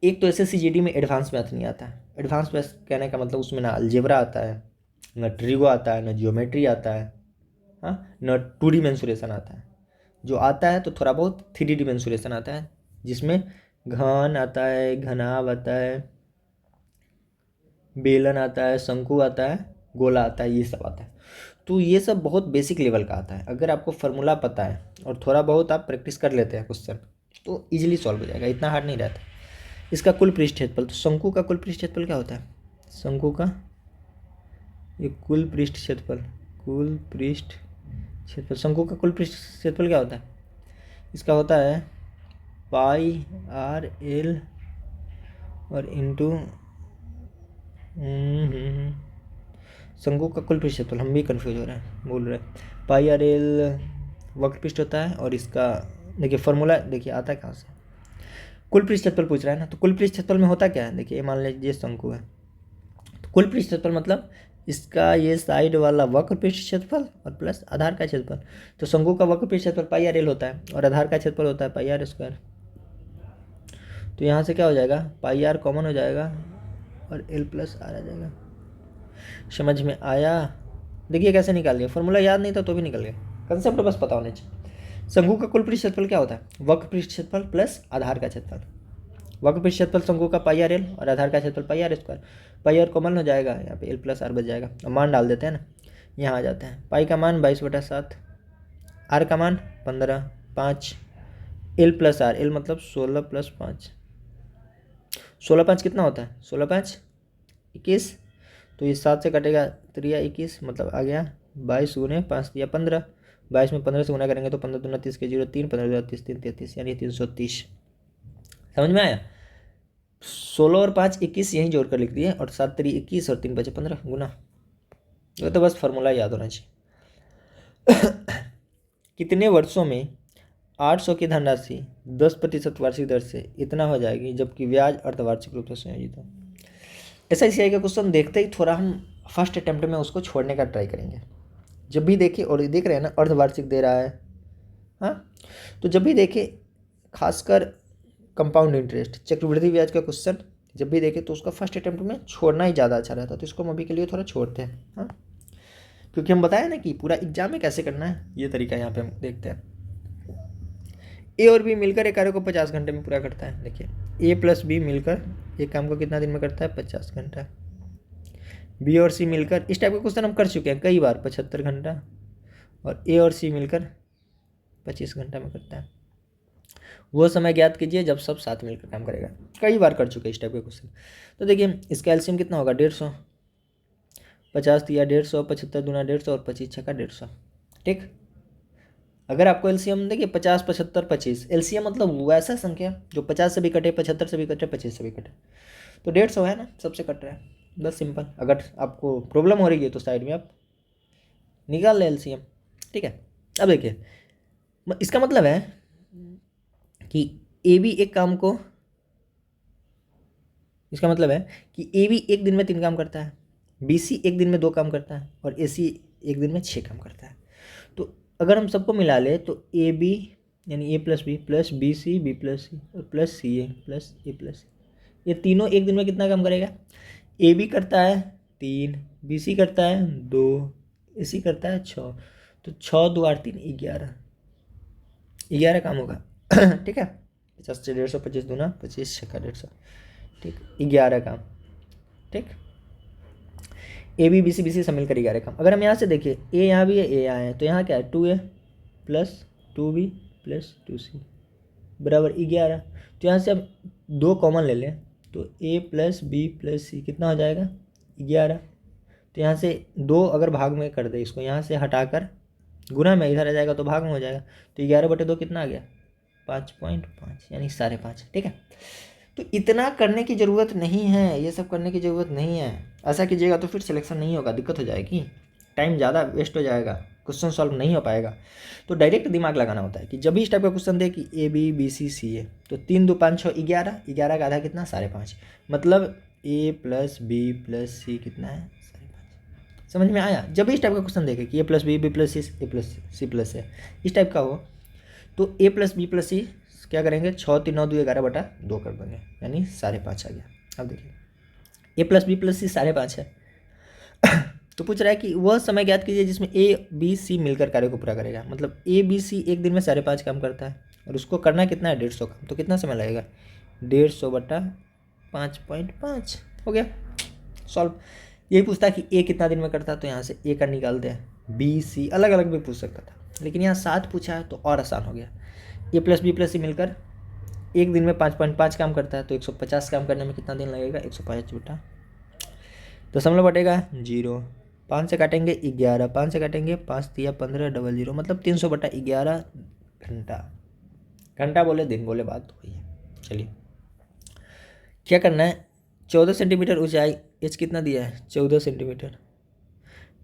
एक तो SSC GD में एडवांस मैथ नहीं आता है। एडवांस मैथ कहने का मतलब उसमें ना अलजेब्रा आता है, न ट्रिगो आता है, न जियोमेट्री आता है, हाँ, न 2D मेंसुरेशन आता है। जो आता है तो थोड़ा बहुत 3D मेंसुरेशन आता है, जिसमें घन आता है, घनाभ आता है, बेलन आता है, शंकु आता है, गोला आता है, ये सब आता है। तो ये सब बहुत बेसिक लेवल का आता है। अगर आपको फार्मूला पता है और थोड़ा बहुत आप प्रैक्टिस कर लेते हैं क्वेश्चन, तो इजीली सॉल्व हो जाएगा, इतना हार्ड नहीं रहता। इसका कुल पृष्ठ क्षेत्रफल, तो शंकु का कुल पृष्ठ क्षेत्रफल क्या होता है? शंकु का ये कुल पृष्ठ क्षेत्रफल, शंकु का कुल पृष्ठ क्षेत्रफल क्या होता है? इसका होता है πr/l और इंटू शंकु का कुल पृष्ठ क्षेत्रफल, हम भी कंफ्यूज हो रहे हैं, बोल रहे हैं πr/l वक्र पृष्ठ होता है, और इसका देखिए फॉर्मूला देखिए आता है कहाँ से? कुल पृष्ठ क्षेत्रफल पूछ रहा है ना, तो कुल पृष्ठ क्षेत्रफल में होता क्या है, देखिए मान लीजिए शंकु है, तो कुल पृष्ठ क्षेत्रफल मतलब इसका ये साइड वाला वक्र पृष्ठ क्षेत्रफल और प्लस आधार का क्षेत्रफल। तो शंकु का वक्र पृष्ठ क्षेत्रफल पाई आर एल होता है और आधार का क्षेत्रफल होता है पाई आर स्क्वायर। तो यहाँ से क्या हो जाएगा, पाई आर कॉमन हो जाएगा और एल प्लस आर आ जाएगा। समझ में आया? देखिए कैसे निकाल लिया, फॉर्मूला याद नहीं था तो भी निकल गया, कंसेप्ट बस पता होना चाहिए। शंकु का कुल पृष्ठ क्षेत्रफल क्या होता है, वक्र पृष्ठ क्षेत्रफल प्लस आधार का क्षेत्रफल। वक्र पृष्ठ क्षेत्रफल शंकु का पाई आर एल और आधार का क्षेत्रफल pi r square. Pi r common हो जाएगा, यहाँ पे एल प्लस आर बच जाएगा। अब मान डाल देते हैं ना, यहाँ आ जाते हैं। पाई का मान 22/7, आर का मान 15, 5, एल प्लस आर, एल मतलब 16 + 5, 16 5 कितना होता है, 16 5 21, तो ये 7 से कटेगा 3 21, मतलब आ गया 22 × 5 × 15। 22 में 15 से गुना करेंगे तो 15 दूना 30 के 0 3, 15 दूना 30 3 33, यानी 330। समझ में आया? 16 और 5 21 यहीं जोड़ कर लिख दिए, और 7 3 21 और 3 बचे 15 गुना। ये तो बस फॉर्मूला याद होना चाहिए। कितने वर्षों में 800 की धनराशि 10% वार्षिक दर से इतना हो जाएगी जबकि ब्याज अर्धवार्षिक रूप से संयोजित हो। SICI का क्वेश्चन देखते ही थोड़ा हम फर्स्ट अटेम्प्ट में उसको छोड़ने का ट्राई करेंगे। जब भी देखे, और देख रहे हैं ना अर्धवार्षिक दे रहा है, हाँ, तो जब भी देखे खासकर कंपाउंड इंटरेस्ट चक्रवृद्धि ब्याज का क्वेश्चन जब भी देखे तो उसका फर्स्ट अटेम्प्ट में छोड़ना ही ज़्यादा अच्छा रहता है। तो इसको हम अभी के लिए थोड़ा छोड़ते हैं, हाँ, क्योंकि हम बताया ना कि पूरा एग्जाम में कैसे करना है, ये तरीका यहाँ पे हम देखते हैं। ए और बी मिलकर एक कार्य को 50 घंटे में पूरा करता है। देखिए ए प्लस बी मिलकर एक काम को कितना दिन में करता है, 50 घंटा। बी और सी मिलकर, इस टाइप का क्वेश्चन हम कर चुके हैं कई बार, 75 घंटा। और ए और सी मिलकर 25 घंटा में करता है। वो समय ज्ञात कीजिए जब सब साथ मिलकर काम करेगा। कई बार कर चुके हैं इस टाइप के क्वेश्चन। तो देखिए इसका एलसीएम कितना होगा, 150, 50 दिया 150, 75 दूना 150 और 25 छक्का 150। ठीक, अगर आपको एलसीएम देखिए 50 75 25, एलसीएम मतलब वैसा संख्या जो 50 से भी कटे, 75 से भी कटे, 25 से भी कटे, तो 150 है ना, सबसे कट रहा है, बस सिंपल। अगर आपको प्रॉब्लम हो रही है तो साइड में आप निकाल लें एलसीएम। ठीक है, अब देखिए इसका मतलब है कि ए बी एक काम को, इसका मतलब है कि ए बी एक दिन में 3 काम करता है, बी सी एक दिन में 2 काम करता है और ए सी एक दिन में 6 काम करता है। तो अगर हम सबको मिला ले तो ए बी यानी a plus b c b plus c और plus c a plus a plus c, ये तीनों एक दिन में कितना काम करेगा, ए बी करता है 3, बी सी करता है 2, ए सी करता है 6, तो 6 2 8 3 11 काम होगा। ठीक है, 50 से 150, 25 दूना 25 छक्का 150, ठीक, 11 काम। ठीक, ए बी बी सी सब मिलकर 11 काम। अगर हम यहाँ से देखिए ए यहाँ भी है, ए यहाँ है, तो यहाँ क्या है 2A + 2B + 2C बराबर 11। तो यहाँ से अब 2 कॉमन ले लें तो A + B + C कितना हो जाएगा 11। तो यहाँ से 2 अगर भाग में कर दे, इसको यहाँ से हटाकर गुना में इधर आ जाएगा तो भाग में हो जाएगा, तो 11/2 कितना आ गया 5.5 यानी 5.5। ठीक है, तो इतना करने की ज़रूरत नहीं है, ये सब करने की ज़रूरत नहीं है। ऐसा कीजिएगा तो फिर सिलेक्शन नहीं होगा, दिक्कत हो जाएगी, टाइम ज़्यादा वेस्ट हो जाएगा, क्वेश्चन सॉल्व नहीं हो पाएगा। तो डायरेक्ट दिमाग लगाना होता है कि जब भी इस टाइप का क्वेश्चन दे कि ए बी बी सी सी ए, तो 3 2 5 6 11, 11 का आधा कितना 5.5, मतलब ए प्लस बी प्लस सी कितना है 5.5। समझ में आया? जब भी इस टाइप का क्वेश्चन देखे कि ए plus B B plus c a plus C plus ए इस टाइप का हो, तो ए प्लस बी प्लस सी क्या करेंगे 6 3 9 2 11/2 कर देंगे, यानी 5.5 आ गया। अब देखिए ए प्लस बी प्लस सी 5.5 है। तो पूछ रहा है कि वह समय ज्ञात कीजिए जिसमें ए बी सी मिलकर कार्य को पूरा करेगा। मतलब ए बी सी एक दिन में 5.5 काम करता है और उसको करना कितना है 150 काम, तो कितना समय लगेगा 150/5.5 हो गया सॉल्व। यही पूछता है कि ए कितना दिन में करता है, तो यहाँ से ए का निकाल दें, बी सी अलग अलग भी पूछ सकता था, लेकिन यहाँ 7 पूछा है तो और आसान हो गया। ए प्लस बी प्लस सी मिलकर एक दिन में 5.5 काम करता है, तो 150 काम करने में कितना दिन लगेगा 105 बटा दशमलव बटेगा 0, 5 से काटेंगे 11, 5 से काटेंगे 5 3 15 00, मतलब 300/11 घंटा। घंटा बोले दिन बोले बात तो वही है। चलिए क्या करना है, 14 सेंटीमीटर ऊंचाई, एच कितना दिया है 14 सेंटीमीटर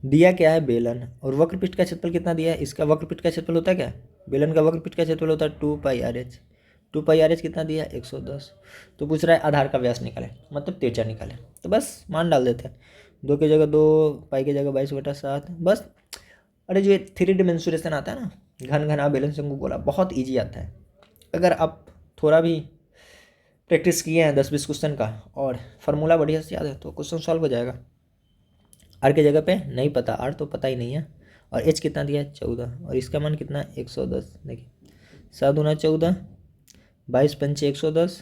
दिया, क्या है बेलन, और वक्रपृष्ठ का क्षेत्रफल कितना दिया है, इसका वक्रपृष्ठ का क्षेत्रफल होता है क्या, बेलन का वक्रपृष्ठ का क्षेत्रफल होता है 2πRh, 2πRH कितना दिया 110। तो पूछ रहा है आधार का व्यास निकाले, मतलब त्रिज्या निकाले। तो बस मान डाल देते हैं, 2 की जगह 2, पाई की जगह 22/7 बस। अरे जो 3D मेंसुरेशन आता है ना, घन घना बेलन शंकु गोला, बहुत ईजी आता है। अगर आप थोड़ा भी प्रैक्टिस किए हैं 10-20 क्वेश्चन का और फार्मूला बढ़िया से याद है तो क्वेश्चन सॉल्व हो जाएगा। आर की जगह पे नहीं पता, आर तो पता ही नहीं है, और एच कितना दिया है 14, और इसका मान कितना 110। देखिए 7 दूना 14, 22 पंचे 110,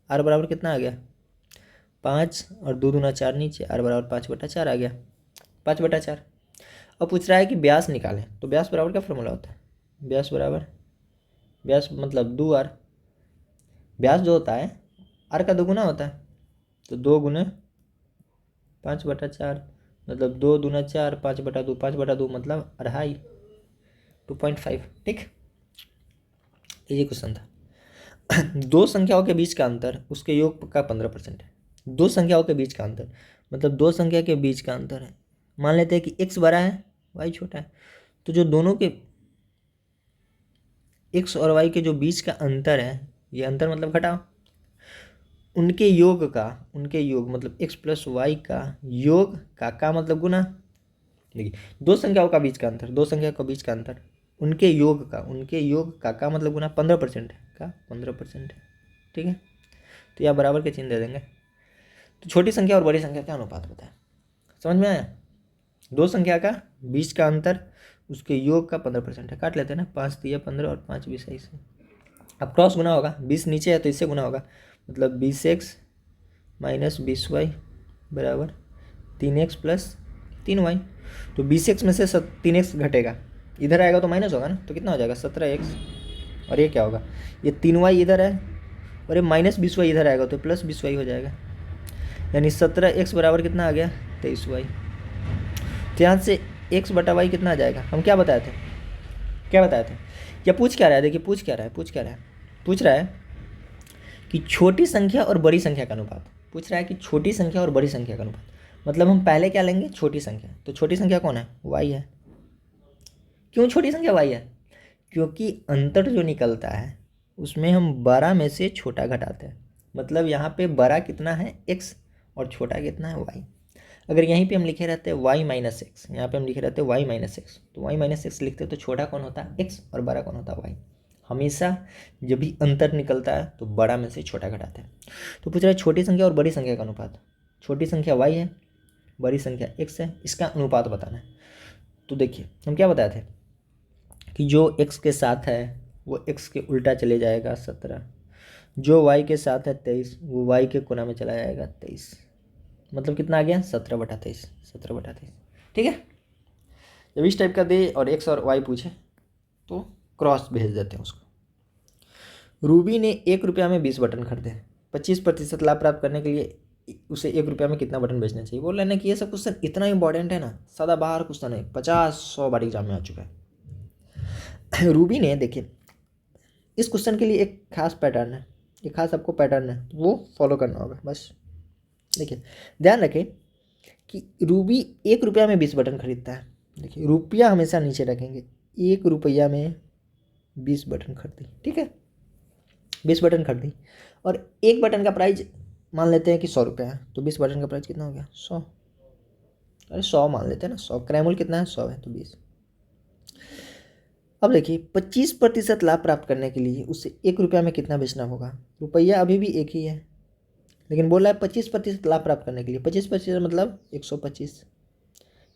आर बराबर कितना आ गया 5, और 2 दूना 4 नीचे, आर बराबर 5/4 आ गया, 5/4। अब पूछ रहा है कि ब्यास निकालें, तो ब्यास बराबर क्या फॉर्मूला होता है, ब्यास बराबर, ब्यास मतलब 2r, ब्यास जो होता है आर का 2 गुना होता है, तो 2 गुने 5/4 मतलब 2 दूना 4, 5/2, 5/2 मतलब 2.5, 2.5। ठीक, ये क्वेश्चन था। दो संख्याओं के बीच का अंतर उसके योग का 15% है। दो संख्याओं के बीच का अंतर मतलब दो संख्या के बीच का अंतर है। मान लेते हैं कि x बड़ा है y छोटा है, तो जो दोनों के x और y के जो बीच का अंतर है, ये अंतर मतलब घटाओ, उनके योग मतलब x प्लस वाई का योग का मतलब गुना। देखिए दो संख्याओं का बीच का अंतर, दो संख्या का बीच का अंतर, उनके योग का मतलब गुना 15% है, का 15% है। ठीक है, तो यह बराबर के चिन्ह दे देंगे। तो छोटी संख्या और बड़ी संख्या का अनुपात बताएं, समझ में आया। दो संख्या का बीच का अंतर उसके योग का 15% है, काट लेते हैं ना, 5 3 15 और 5 20 से। अब क्रॉस गुना होगा, 20 नीचे है तो इससे गुना होगा, मतलब 20x माइनस 20y बराबर 3x प्लस 3y। तो 20x में से 3x घटेगा, इधर आएगा तो माइनस होगा ना, तो कितना हो जाएगा 17x, और ये क्या होगा, ये 3y इधर है और ये माइनस 20y इधर आएगा तो प्लस 20y हो जाएगा, यानी 17x बराबर कितना आ गया 23y। तो यहाँ से x बटा वाई कितना आ जाएगा, हम क्या बताए थे, या पूछ क्या रहा है, देखिए पूछ रहा है कि छोटी संख्या और बड़ी संख्या का अनुपात, पूछ रहा है कि छोटी संख्या और बड़ी संख्या का अनुपात, मतलब हम पहले क्या लेंगे छोटी संख्या, तो छोटी संख्या कौन है y है। क्यों छोटी संख्या y है, क्योंकि अंतर जो निकलता है उसमें हम बड़ा में से छोटा घटाते हैं, मतलब यहाँ पे बड़ा कितना है x और छोटा कितना है y। अगर यहीं पे हम लिखे रहते हैं y माइनस एक्स, यहाँ पे हम लिखे रहते हैं y माइनस एक्स, तो y माइनस एक्स लिखते तो छोटा कौन होता है x और बड़ा कौन होता है y। हमेशा जब भी अंतर निकलता है तो बड़ा में से छोटा घटाते हैं। तो पूछ रहा है छोटी संख्या और बड़ी संख्या का अनुपात, छोटी संख्या y है, बड़ी संख्या x है, इसका अनुपात बताना है। तो देखिए हम क्या बताए थे कि जो x के साथ है वो x के उल्टा चले जाएगा 17, जो y के साथ है 23 वो y के कोना में चला जाएगा 23, मतलब कितना आ गया 17/23, 17/23। ठीक है, जब इस टाइप का दे और x और y पूछे तो क्रॉस भेज देते हैं उसको। रूबी ने 1 रुपया में 20 बटन खरीदे, 25% लाभ प्राप्त करने के लिए उसे 1 रुपया में कितना बटन बेचना चाहिए। बोल रहे हैं कि ये सब क्वेश्चन इतना इंपॉर्टेंट है ना, सदाबहार क्वेश्चन है, 50-100 बार एग्जाम में आ चुका है। रूबी ने, देखिए इस क्वेश्चन के लिए एक खास पैटर्न है, एक खास आपको पैटर्न है वो फॉलो करना होगा बस। देखिए ध्यान रखें कि रूबी 1 रुपया में 20 बटन खरीदता है। देखिए रुपया हमेशा नीचे रखेंगे, 1 रुपया में 20 बटन खरीदी, ठीक है 20 बटन खरीदी, और एक बटन का प्राइस मान लेते हैं कि 100 रुपया है, तो 20 बटन का प्राइस कितना हो गया 100, अरे 100 मान लेते हैं ना, 100 क्रैमूल कितना है 100 है तो 20। अब देखिए 25% लाभ प्राप्त करने के लिए उसे 1 रुपया में कितना बेचना होगा। रुपया अभी भी एक ही है, लेकिन बोल रहा है 25% लाभ प्राप्त करने के लिए, 25% मतलब 125,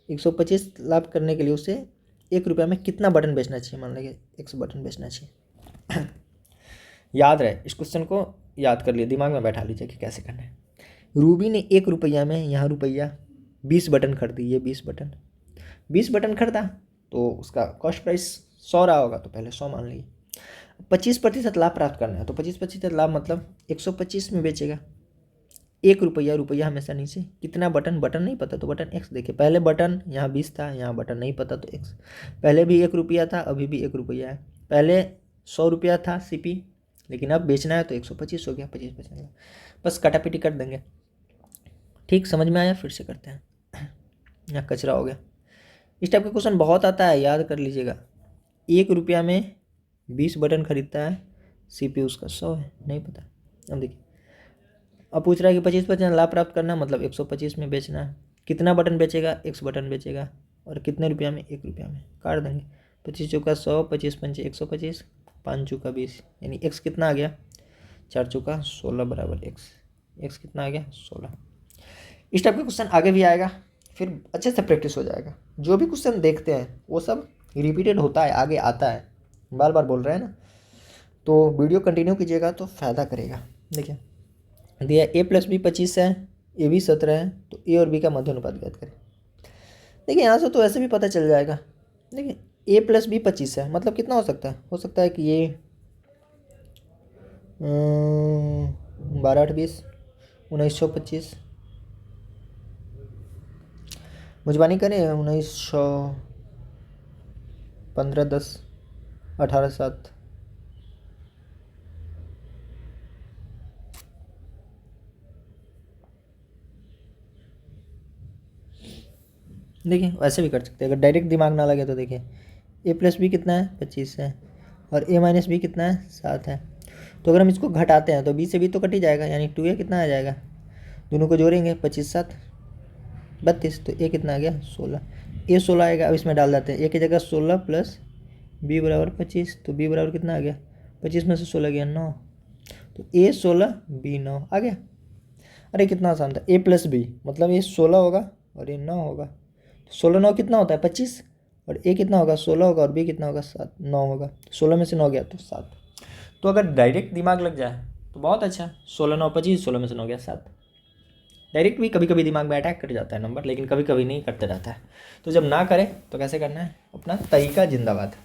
125 लाभ करने के लिए उसे 1 रुपया में कितना बटन बेचना चाहिए, मान लीजिए 100 बटन बेचना चाहिए। याद रहे, इस क्वेश्चन को याद कर लिए, दिमाग में बैठा लीजिए कि कैसे करना है। रूबी ने 1 रुपया में, यहाँ रुपया 20 बटन खरीदी, ये 20 बटन खरीदा तो उसका कॉस्ट प्राइस 100 रहा होगा, तो पहले 100 मान लीजिए। 25% लाभ प्राप्त करना है तो 25% लाभ मतलब 125 में बेचेगा, 1 रुपया, रुपया हमेशा नीचे, कितना बटन, बटन नहीं पता तो बटन x। देखिए पहले बटन यहाँ 20 था, यहाँ बटन नहीं पता तो x, पहले भी 1 रुपया था अभी भी 1 रुपया है, पहले 100 रुपया था CP लेकिन अब बेचना है तो 125 हो गया, 25%, बस कटापिटी कर देंगे। ठीक समझ में आया, फिर से करते हैं, यहाँ कचरा हो गया। इस टाइप का क्वेश्चन बहुत आता है, याद कर लीजिएगा। 1 रुपया में 20 बटन खरीदता है CPU उसका 100 है, नहीं पता। अब देखिए, अब पूछ रहा है कि 25% लाभ प्राप्त करना, मतलब 125 में बेचना है। कितना बटन बेचेगा? 100 बटन बेचेगा। और कितने रुपया में? 1 रुपया में। काट देंगे। 25 चौका 100, 25 पंचे 125, 5 चौका 20, यानी x कितना आ गया? 4 चौका 16 बराबर x कितना आ गया? 16। इस टाइप का क्वेश्चन आगे भी आएगा, फिर अच्छे से प्रैक्टिस हो जाएगा। जो भी क्वेश्चन देखते हैं वो सब रिपीटेड होता है, आगे आता है, बार बार बोल रहे हैं ना, तो वीडियो कंटिन्यू कीजिएगा तो फ़ायदा करेगा। देखिए दिया a+b 25 है, a भी 17 है, तो a और b का मध्य अनुपात ज्ञात करें। देखिए यहाँ से तो ऐसे भी पता चल जाएगा। देखिए a+b 25 है, मतलब कितना हो सकता है? हो सकता है कि ये 12 8 20 1925, मुझबानी करें, 1900 15 10 18 7। देखिए वैसे भी कर सकते हैं, अगर डायरेक्ट दिमाग ना लगे तो। देखिए a+b कितना है? 25 है, और a-b कितना है? 7 है। तो अगर हम इसको घटाते हैं तो b से b तो कट ही जाएगा, यानी 2a कितना आ जाएगा? दोनों को जोड़ेंगे, 25 7 32, तो a कितना आ गया? 16। a 16 आएगा। अब इसमें डाल देते हैं, a की जगह 16 प्लस b बराबर 25, तो b बराबर कितना आ गया? 25 में से 16 गया 9, तो a 16 b 9 आ गया। अरे कितना आसान था। a+b मतलब ये 16 होगा और ये 9 होगा, तो 16 9 कितना होता है? 25, और a कितना होगा? 16 होगा, और b कितना होगा? 7 9 होगा। 16 में से 9 गया तो 7। तो अगर डायरेक्ट दिमाग लग जाए तो बहुत अच्छा। 16 9 25, 16 में से 9 गया 7। डायरेक्ट भी कभी कभी दिमाग में अटैक कर जाता है नंबर, लेकिन कभी कभी नहीं करते रहता है। तो जब ना करें तो कैसे करना है? अपना तरीका जिंदाबाद।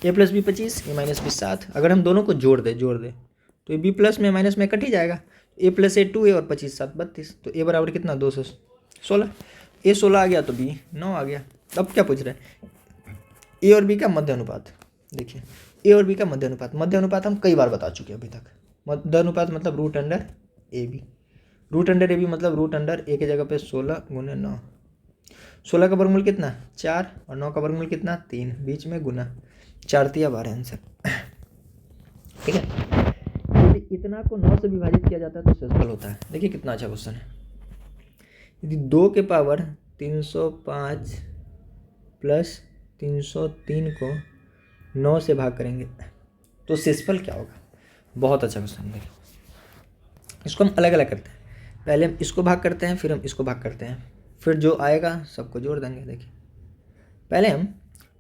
a+b 25, a-b 7। अगर हम दोनों को जोड़ दे तो b प्लस में माइनस में कट ही जाएगा। a+a 2a और 25 7 32, तो a बराबर कितना? 216। a 16 आ गया तो b 9 आ गया। अब क्या पूछ रहे हैं? a और b का मध्य अनुपात। देखिए a और b का मध्य अनुपात हम कई बार बता चुके हैं अभी तक। मध्य अनुपात मतलब √√ab। √√ab मतलब √a की जगह पे 16 गुने 9। 16 का वर्गमूल कितना? 4, और 9 का वर्गमूल कितना? 3, बीच में गुना। 4 तिया 12 आंसर। ठीक है, यदि इतना को 9 से विभाजित किया जाता है तो सेसफल होता है। देखिए कितना अच्छा क्वेश्चन है। यदि 2 के पावर 305 प्लस 303 को 9 से भाग करेंगे तो सेसफल क्या होगा? बहुत अच्छा क्वेश्चन। देखिए इसको हम अलग अलग करते हैं। पहले हम इसको भाग करते हैं, फिर हम इसको भाग करते हैं, फिर जो आएगा सबको जोड़ देंगे। देखिए पहले हम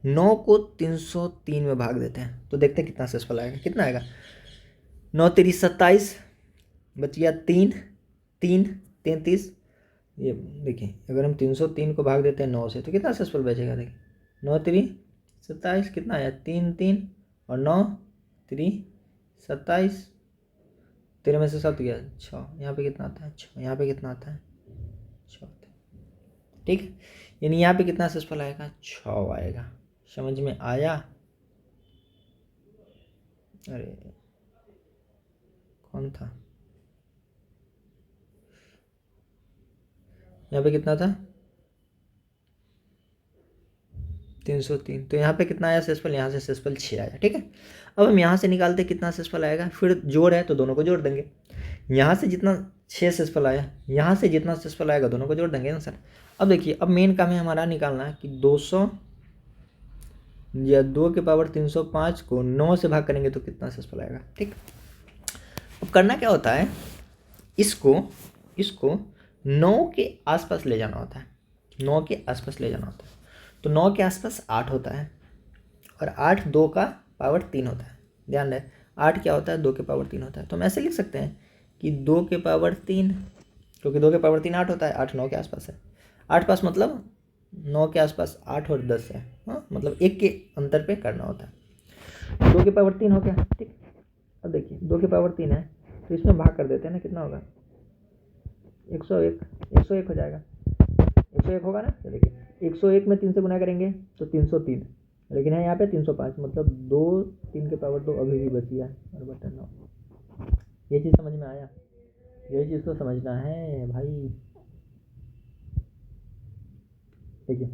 9 को 303 में भाग देते हैं, तो देखते हैं कितना सेसफल आएगा। कितना आएगा? 9 3 27, बच गया 3 3 33। ये देखिए अगर हम 303 को भाग देते हैं 9 से तो कितना सेसफल बचेगा? देखिए 9 3 27, कितना आया? 3 3, और 9 3 27, 13 में से 7 गया 6। यहाँ पे कितना आता है? 6। यहाँ पे कितना आता है? 6 आता है। ठीक है, यानी यहाँ पे कितना सेसफल आएगा? 6 आएगा। समझ में आया? अरे कौन था? यहाँ पे कितना था? 303। तो यहाँ पे कितना आया सेसफल? यहाँ से सेसफल 6 आया। ठीक है, अब हम यहाँ से निकालते कितना सेसफल आएगा, फिर जोड़ है तो दोनों को जोड़ देंगे। यहाँ से जितना 6 सेसफल आया, यहाँ से जितना सेसफल आएगा दोनों को जोड़ देंगे आंसर। अब देखिए अब मेन काम है हमारा निकालना है कि 200 या 2 के पावर 305 को 9 से भाग करेंगे तो कितना सेसफल आएगा। ठीक, अब करना क्या होता है, इसको 9 के आसपास ले जाना होता है। 9 के आसपास ले जाना होता है, तो 9 के आसपास 8 होता है, और 8 2 का पावर 3 होता है। ध्यान रहे 8 क्या होता है? 2 के पावर 3 होता है। तो हम ऐसे लिख सकते हैं कि 2 के पावर 3, क्योंकि 2 के पावर 3 8 होता है, 8 9 के आसपास है। 8 पास मतलब 9 के आसपास 8 और 10 है। हाँ, मतलब 1 के अंतर पे करना होता है। 2 के पावर 3 हो गया। ठीक, अब देखिए 2 के पावर 3 है तो इसमें भाग कर देते हैं ना, कितना होगा? 101 101 हो जाएगा। 101 होगा ना। तो देखिए 101 में 3 से गुना करेंगे तो 303, लेकिन है यहाँ पे 305, मतलब 2 3 के पावर 2 अभी भी बची है, और बटन 9। ये चीज़ समझ में आया? ये चीज़ तो समझना है भाई। देखिए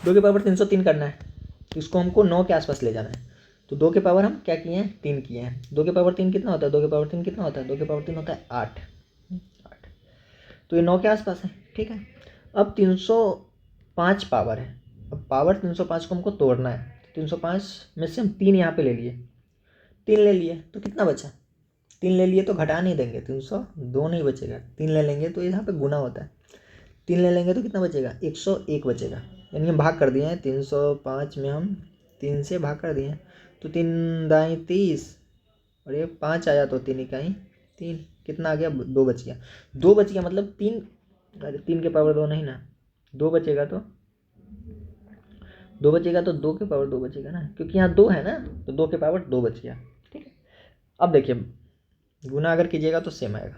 2 के पावर 303 करना है, तो इसको हमको 9 के आसपास ले जाना है। तो 2 के पावर हम क्या किए हैं, 3 किए हैं। 2 के पावर 3 कितना होता है, 2 के पावर 3 कितना होता है, 2 के पावर 3 होता है 8। तो ये 9 के आसपास है, ठीक है। अब 305 पावर है। अब पावर 305 को हमको तोड़ना है। 305 में से हम 3 यहाँ पे ले लिए, 3 ले लिए तो कितना बचा, 3 ले लिए तो घटा नहीं देंगे, 302 नहीं बचेगा। 3 ले लेंगे तो यहाँ पे गुना होता है, 3 ले लेंगे तो कितना बचेगा, 101 बचेगा। यानी हम भाग कर दिए हैं, 305 में हम 3 से भाग कर दिए हैं। तो 3 दाई 30 और ये 5 आया तो 3 इकाई 3, कितना आ गया, 2 बच गया। 2 बच गया मतलब 3, अरे 3 के पावर 2 नहीं ना, 2 बचेगा तो 2 बचेगा तो 2 के पावर 2 बचेगा ना, क्योंकि यहाँ 2 है ना, तो 2 के पावर 2 बच गया, ठीक है। अब देखिए गुना अगर कीजिएगा तो सेम आएगा।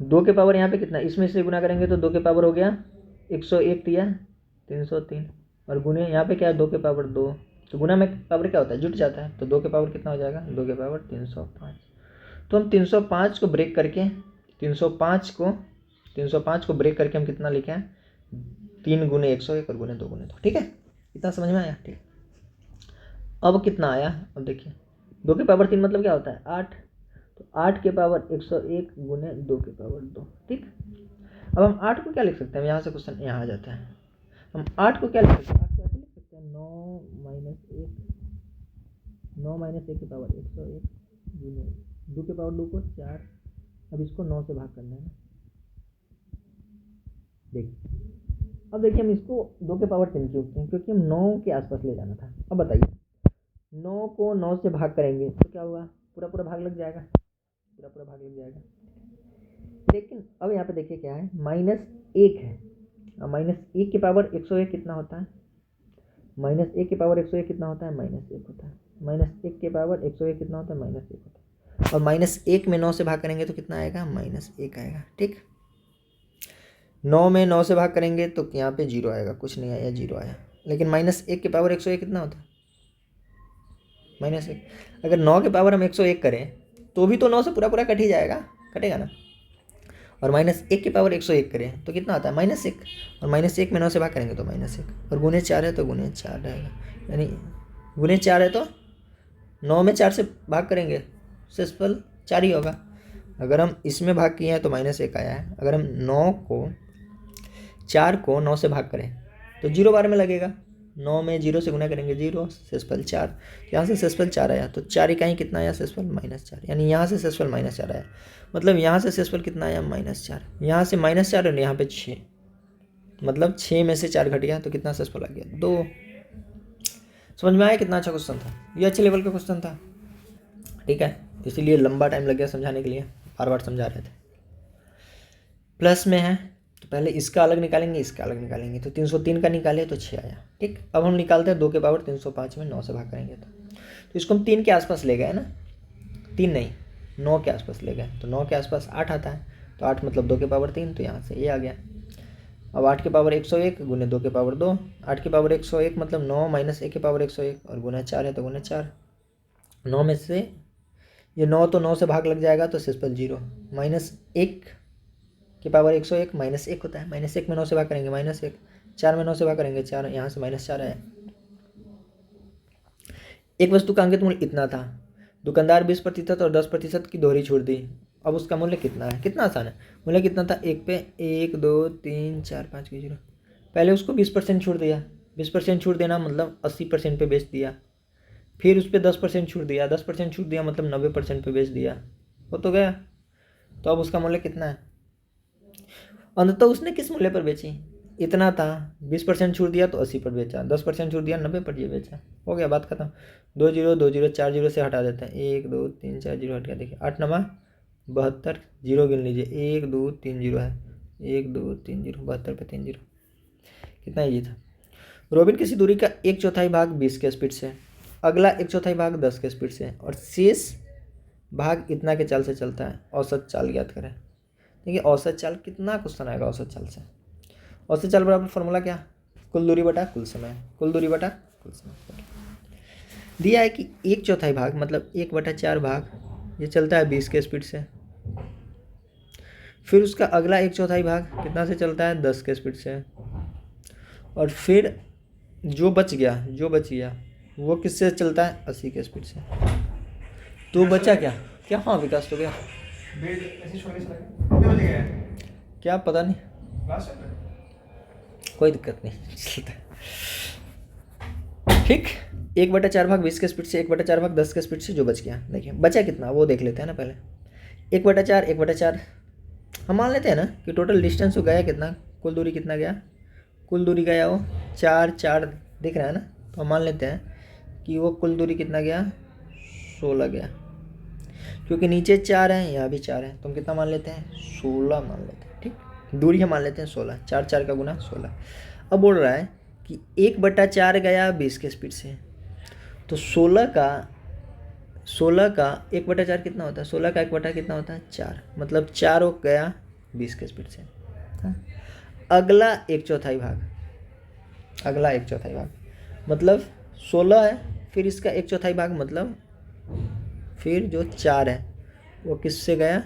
2 के पावर यहाँ पे कितना, इसमें से गुना करेंगे तो 2 के पावर हो गया 101 दिया 303, और गुने यहाँ पे क्या है 2 के पावर 2, तो गुना में पावर क्या होता है, जुट जाता है। तो 2 के पावर कितना हो जाएगा, 2 के पावर 305। तो हम 305 को ब्रेक करके 305 को ब्रेक करके हम कितना लिखे हैं, 3 गुने 101 और गुने 2 गुने 2, ठीक है। इतना समझ में आया, ठीक। अब कितना आया, अब देखिए 2 के पावर 3 मतलब क्या होता है 8, तो 8 के पावर 101 गुने 2 के पावर 2, ठीक। अब हम 8 को क्या लिख सकते हैं, यहाँ से क्वेश्चन यहाँ आ जाता है। हम 8 को क्या लिख सकते हैं, 8 को ऐसे लिख सकते हैं 9 माइनस 1 के पावर 101 गुने 2 के पावर 2 को 4। अब इसको 9 से भाग करना है ना, देखिए। अब देखिए हम इसको 2 के पावर 3 क्यों किए, क्योंकि हम 9 के आसपास ले जाना था। अब बताइए 9 को 9 से भाग करेंगे तो क्या होगा, पूरा पूरा भाग लग जाएगा, पूरा पूरा भाग लग जाएगा। लेकिन अब यहाँ पे देखिए क्या है, -1 है, और -1 के पावर 101 कितना होता है, -1 के पावर 101 कितना होता है, -1 होता है। -1 के पावर 101 कितना होता है, -1 होता है। और -1 में 9 से भाग करेंगे तो कितना आएगा, -1 आएगा, ठीक। 9 में 9 से भाग करेंगे तो यहाँ पे 0 आएगा, कुछ नहीं आया, 0 आया। लेकिन -1 के पावर 101 कितना होता है, -1। अगर 9 के पावर हम 101 करें तो भी तो 9 से पूरा पूरा कट ही जाएगा, कटेगा ना। और -1 के पावर 101 करें तो कितना आता है, -1, और -1 में 9 से भाग करेंगे तो -1, और गुने 4 है तो गुने 4 रहेगा। यानी गुने 4 है तो 9 में 4 से भाग करेंगे शेषफल 4 ही होगा। अगर हम इसमें भाग किए हैं तो -1 आया है। अगर हम 4 को 9 से भाग करें तो 0 बार में लगेगा, 9 में 0 से गुना करेंगे 0, शेषफल 4। यहाँ से शेषफल 4 आया तो 4 इकाई कितना आया, शेषफल -4। यानी यहाँ से शेषफल -4 आया, मतलब यहाँ से शेषफल कितना आया, -4। यहाँ से -4 और यहाँ पे 6, मतलब 6 में से 4 घट गया तो कितना शेषफल आ गया, 2। समझ में आया कितना अच्छा क्वेश्चन था, ये अच्छे लेवल का क्वेश्चन था, ठीक है। इसीलिए लंबा टाइम लग गया समझाने के लिए, बार बार समझा रहे थे। प्लस में है तो पहले इसका अलग निकालेंगे, इसका अलग निकालेंगे। तो 303 का निकाले तो 6 आया, ठीक। अब हम निकालते हैं 2 के पावर 305 में 9 से भाग करेंगे तो इसको हम 3 के आसपास ले गए ना, 3 नहीं 9 के आसपास ले गए, तो 9 के आसपास 8 आता है, तो 8 मतलब 2 के पावर 3, तो यहाँ से ये आ गया। अब 8 के पावर 101 गुने 2 के पावर 2, 8 के पावर 101 मतलब 9 माइनस 1 के पावर 101, और गुना 4 है तो गुना 4। 9 में से ये 9 तो 9 से भाग लग जाएगा तो शेषफल 0, -1 के पावर 101 -1 होता है, -1 में 9 से भाग करेंगे -1, 4 में 9 से भाग करेंगे 4, यहाँ से -4 है। एक वस्तु का अंकित मूल्य इतना था, दुकानदार 20% और 10% की दोहरी छूट दी। अब उसका मूल्य कितना है, कितना आसान है। मूल्य कितना था, 1 पे 1 2 3 4 5 की 0। पहले उसको 20% छूट दिया, 20% छूट देना मतलब 80% पे बेच दिया। फिर उस पर 10% छूट दिया, 10% छूट दिया मतलब 90% पे बेच दिया, हो तो गया। तो अब उसका मूल्य कितना है। अंततः उसने किस मूल्य पर बेची, इतना था, 20% छूट दिया तो 80 पर बेचा, 10% छूट दिया 90 पर ये बेचा, हो गया, बात खत्म। 2 0 2 0 4 0 से हटा देते हैं, 1 2 3 4 0 हट गया। देखिए 8 9 72, 0 गिन लीजिए, 1 2 3 0 है, 1 2 3 0, 72 पे 3 0, कितना ये था। रोबिन किसी दूरी का 1/4 भाग 20 के स्पीड से, अगला 1/4 भाग 10 के स्पीड से, और शेष भाग इतना के चाल से चलता है, औसत चाल ज्ञात करें। देखिए औसत चाल कितना क्वेश्चन आएगा औसत चाल से। औसत चाल बराबर फॉर्मूला क्या, कुल दूरी बटा कुल समय, कुल दूरी बटा कुल समय। दिया है कि 1/4 भाग मतलब 1/4 भाग ये चलता है 20 के स्पीड से, फिर उसका अगला 1/4 भाग कितना से चलता है 10 के स्पीड से, और फिर जो बच गया वो किससे चलता है? 80 के स्पीड से। तो बचा क्या क्या? हाँ विकास तो गया, क्या पता नहीं, कोई दिक्कत नहीं, चलता है। ठीक, 1/4 20 के स्पीड से, 1/4 10 के स्पीड से जो बच गया। देखिए बचा कितना वो देख लेते हैं ना पहले। 1/4 हम मान लेते हैं ना कि टोटल डिस्टेंस वो गया कितना, कुल दूरी कितना गया, कुल दूरी गया वो 4 दिख रहा है ना, तो हम मान लेते हैं कि वो कुल दूरी कितना गया, 16 गया, क्योंकि नीचे 4 है यहाँ भी 4 है, तो हम कितना मान लेते हैं, 16 मान लेते हैं। ठीक, दूरी हम मान लेते हैं 16, 4 का गुना 16। अब बोल रहा है कि 1/4 गया 20 के स्पीड से, तो 16 का 1/4 कितना होता है, 16 का 1/4 कितना होता है, 4, मतलब 4 वो गया 20 के स्पीड से। हाँ? अगला 1/4 भाग, मतलब 16 है, फिर इसका 1/4 भाग, मतलब फिर जो 4 है वो किससे गया,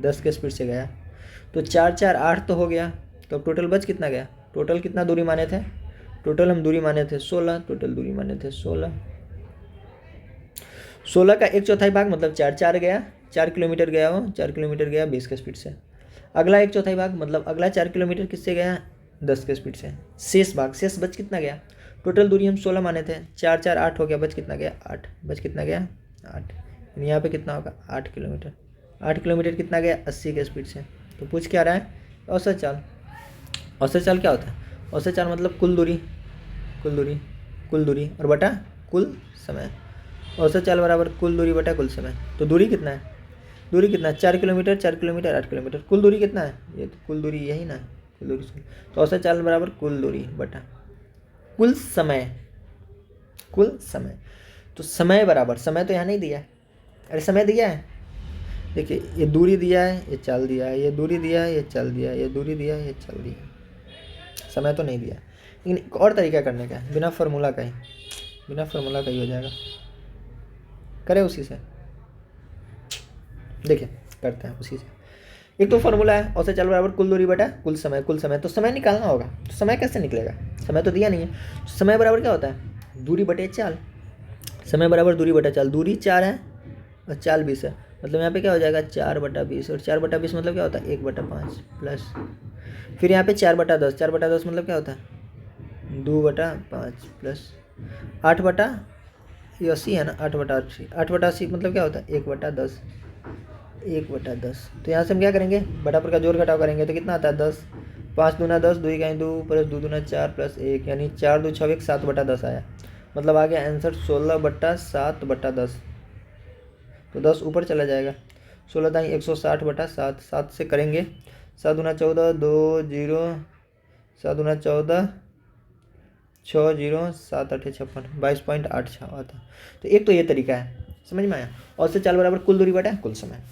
10 के स्पीड से गया, तो 4 4 8 तो हो गया, तो टोटल बच कितना गया, टोटल कितना दूरी माने थे, टोटल हम दूरी माने थे 16, टोटल दूरी माने थे 16, 16 का 1/4 भाग मतलब 4 गया, 4 किलोमीटर गया वो, 4 किलोमीटर गया 20 के स्पीड से। अगला 1/4 भाग मतलब अगला 4 किलोमीटर किससे गया, 10 के स्पीड से। शेष बच कितना गया, टोटल दूरी हम 16 माने थे, 4 4 8 हो गया, बच कितना गया 8, बच कितना गया 8, यहाँ पे कितना होगा 8 किलोमीटर, 8 किलोमीटर कितना गया 80 के स्पीड से। तो पूछ क्या रहा है, औसत चाल। औसत चाल क्या होता है, औसत चाल मतलब कुल दूरी और बटा कुल समय। औसत चाल बराबर कुल दूरी बटा कुल समय। तो दूरी कितना है, 4 किलोमीटर 8 किलोमीटर, कुल दूरी कितना है, ये तो कुल दूरी यही ना, कुल दूरी। तो औसत चाल बराबर कुल दूरी बटा कुल समय। तो समय बराबर, समय तो यहाँ नहीं दिया है, अरे समय दिया है, देखिए ये दूरी दिया है, ये चाल दिया है, ये दूरी दिया है, ये चाल दिया है, ये दूरी दिया है, ये चाल दिया है, समय तो नहीं दिया। लेकिन एक और तरीका करने का है, बिना फार्मूला का ही हो जाएगा, करें उसी से, देखिए करते हैं उसी से। एक तो फार्मूला है औसत चाल बराबर कुल दूरी बटा कुल समय, तो समय निकालना होगा, तो समय कैसे निकलेगा, समय तो दिया नहीं है। समय बराबर क्या होता है, दूरी बटे चाल, समय बराबर दूरी बटा चाल, दूरी 4 है और चाल 20 है, मतलब यहाँ पे क्या हो जाएगा 4/20, और 4/20 मतलब क्या होता है 1/5 प्लस, फिर यहाँ पे 4/10, 4/10 मतलब क्या होता है 2/5 प्लस 8/80 है ना, 8/80 मतलब क्या होता है 1/10, तो यहाँ से हम क्या करेंगे, बटा पर का जोड़ घटाव करेंगे तो कितना आता है 10, 5 दूना 10, 2 का 2 प्लस 2 दूना 4 प्लस 1, यानी 4 2 6 7/10 आया, मतलब आ गया आंसर 16/7/10। तो 10 ऊपर चला जाएगा, 16 दाई 160/7, 7 से करेंगे, 7 दूना 14, 2 0, 7 दूना 14, 6 0, 7 8 56, 22.86 आता। तो एक तो ये तरीका है, समझ में आया। और से चाल बराबर कुल दूरी बटा कुल समय,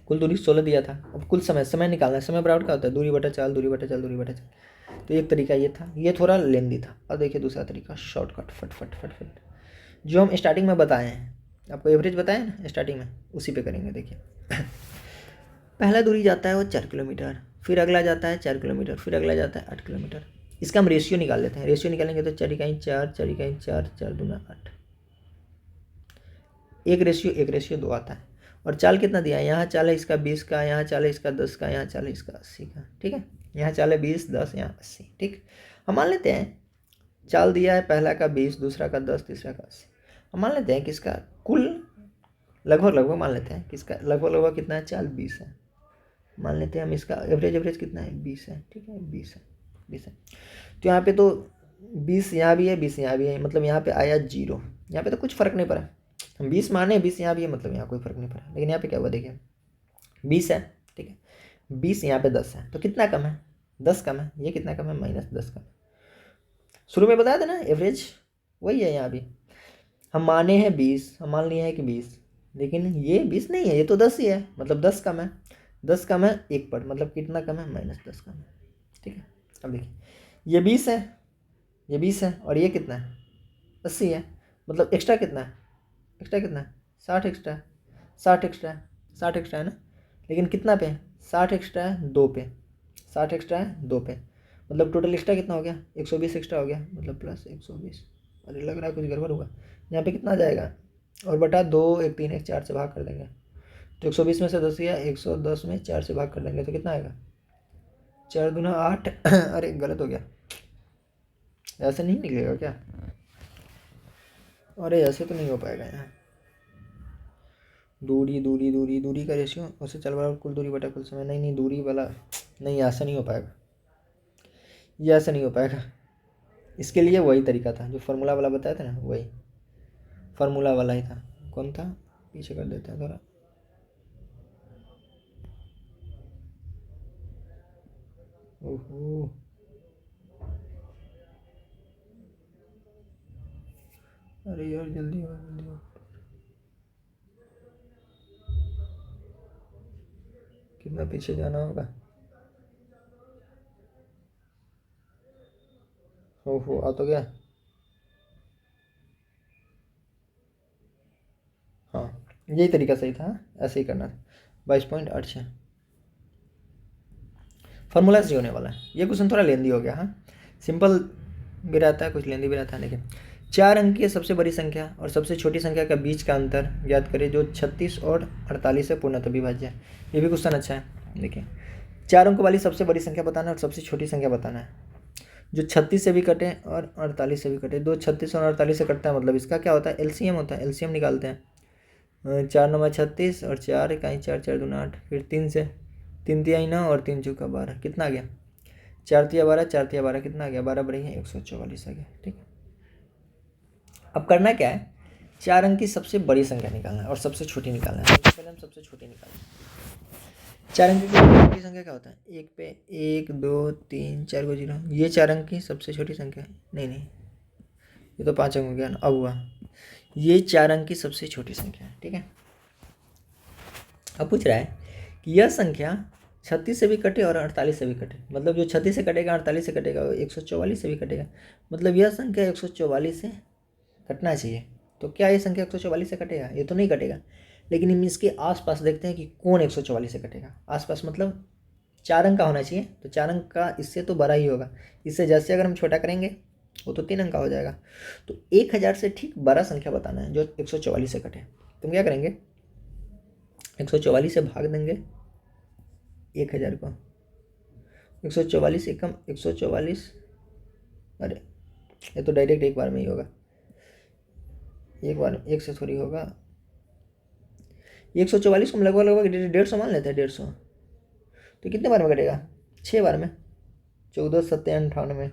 कुल दूरी 16 दिया था, अब कुल समय निकालना है, समय बराबर क्या होता है दूरी बटा चाल। तो एक तरीका ये था, ये थोड़ा लेंदी था। और देखिए दूसरा तरीका शॉर्टकट, फट जो हम स्टार्टिंग में बताए हैं, आपको एवरेज बताया ना स्टार्टिंग में, उसी पे करेंगे। देखिए पहला दूरी जाता है वो 4 किलोमीटर, फिर अगला जाता है 4 किलोमीटर, फिर अगला जाता है 8 किलोमीटर। इसका हम रेशियो निकाल लेते हैं, रेशियो निकालेंगे तो 4 इकाई 4, 4 इकाई 4, 4 दूना 8, 1:2 आता है। और चाल कितना दिया है, यहाँ चाल है इसका 20 का, यहाँ चाल है इसका 10 का, यहाँ चाल है इसका 80 का, ठीक है, यहाँ चाल है 20 10, यहाँ 80, ठीक। हम मान लेते हैं चाल दिया है पहला का 20, दूसरा का 10, तीसरा का 80। हम मान लेते हैं कि इसका कुल लगभग मान लेते हैं कि इसका लगभग कितना है, चाल 20 है। मान लेते हैं हम इसका एवरेज कितना है 20 है, ठीक है 20 है। तो यहाँ पे तो 20 यहाँ भी है, 20 यहाँ भी है, मतलब यहाँ पे आया 0, यहाँ पे तो कुछ फ़र्क नहीं पड़ा। हम 20 माने, 20 यहाँ भी है, मतलब यहाँ कोई फ़र्क नहीं पड़ा। लेकिन यहाँ पे क्या हुआ देखिए 20 है, ठीक है, 20 यहाँ पे 10 है, तो कितना कम है 10 कम है, ये कितना कम है -10 कम है। शुरू में बताया था ना एवरेज वही है, यहाँ भी हम माने हैं 20, हम मान लिए हैं कि 20, लेकिन ये 20 नहीं है, ये तो 10 ही है, मतलब 10 कम है, 10 कम है 1 पर, मतलब कितना कम है -10 कम है, ठीक है। अब देखिए ये 20 है, ये 20 है, और ये कितना है 80 है, मतलब एक्स्ट्रा कितना है 60 एक्स्ट्रा है, 60 एक्स्ट्रा है ना, लेकिन कितना पे 60 एक्स्ट्रा है 2 पे, 60 एक्स्ट्रा है 2 पे, मतलब टोटल एक्स्ट्रा कितना हो गया, 120 एक्स्ट्रा हो गया, मतलब प्लस 120। अरे लग रहा है कुछ गड़बड़ हुआ। यहाँ पे कितना आ जाएगा, और बटा 2, 1 3 1 4 से भाग कर देंगे तो 120 में से 10 गया, 110 में 4 से भाग कर देंगे तो कितना आएगा, 4 दूना 8। अरे गलत हो गया, ऐसे नहीं निकलेगा क्या, अरे ऐसे तो नहीं हो पाएगा यहाँ। दूरी दूरी दूरी दूरी का रेशियो उससे चल बराबर कुल दूरी बटा कुल समय, नहीं नहीं दूरी वाला नहीं, ऐसा नहीं हो पाएगा, ये ऐसा नहीं हो पाएगा। इसके लिए वही तरीका था जो फार्मूला वाला बताया था ना, वही फार्मूला वाला ही था। कौन था, पीछे कर देते हैं थोड़ा। ओहो, अरे यार जल्दी हो जल्दी हो, कितना पीछे जाना होगा। ओहो, आ तो गया। हाँ यही तरीका सही था, ऐसे ही करना था। 22.86 फार्मूला से होने वाला है। ये क्वेश्चन थोड़ा लेंदी हो गया, हाँ सिंपल भी रहता है, कुछ लेंदी भी रहता है, लेकिन 4 अंक की सबसे बड़ी संख्या और सबसे छोटी संख्या का बीच का अंतर ज्ञात करें जो 36 और 48 से पूर्णतः विभाज्य है। ये भी क्वेश्चन अच्छा है। देखिए 4 अंक वाली सबसे बड़ी संख्या बताना है और सबसे छोटी संख्या बताना है जो 36 से भी कटे और 48 से भी कटे। दो 36 और 48 से कटता है, मतलब इसका क्या होता है, एलसीएम होता है, एलसीएम निकालते हैं। 4 9 36 और 4 इकाई 4 4 दूना 8, फिर 3 से 3 तिहाई 9 और 3 चौका 12, कितना आ गया, 4 तिया 12, 4 तिया 12 कितना आ गया, 12 बड़ी है 144 आ गया। ठीक, अब करना क्या है, 4 अंक की सबसे बड़ी संख्या निकालना है और सबसे छोटी निकालना है। सबसे पहले हम सबसे छोटी निकालें। 4 अंक की सबसे छोटी संख्या क्या होता है, एक पे 1 2 3 4 को 0, ये 4 अंक की सबसे छोटी संख्या है। नहीं नहीं, ये तो 5 अंक हो गया ना, अब हुआ, ये 4 अंक की सबसे छोटी संख्या है। ठीक है, अब पूछ रहा है कि यह संख्या 36 से भी कटे और 48 से भी कटे, मतलब जो 36 से कटेगा 48 से कटेगा, 144 से भी कटेगा, मतलब यह संख्या 144 से कटना चाहिए। तो क्या ये संख्या 144 से कटेगा, ये तो नहीं कटेगा, लेकिन हम इसके आसपास देखते हैं कि कौन 144 से कटेगा। आसपास मतलब 4 अंक का होना चाहिए, तो 4 अंक का इससे तो बड़ा ही होगा, इससे जैसे अगर हम छोटा करेंगे वो तो 3 अंक का हो जाएगा। तो 1000 से ठीक बड़ा संख्या बताना है जो 144 से कटे। तुम क्या करेंगे, 144 से भाग देंगे 1000 को, 144 एकम 144, अरे ये तो डायरेक्ट एक बार में ही होगा, एक बार एक से थोड़ी होगा। 144 को हम लगभग लगभग 150 मान लेते हैं, 150, तो कितने बार में कटेगा, 6 बार में, 14 7 98,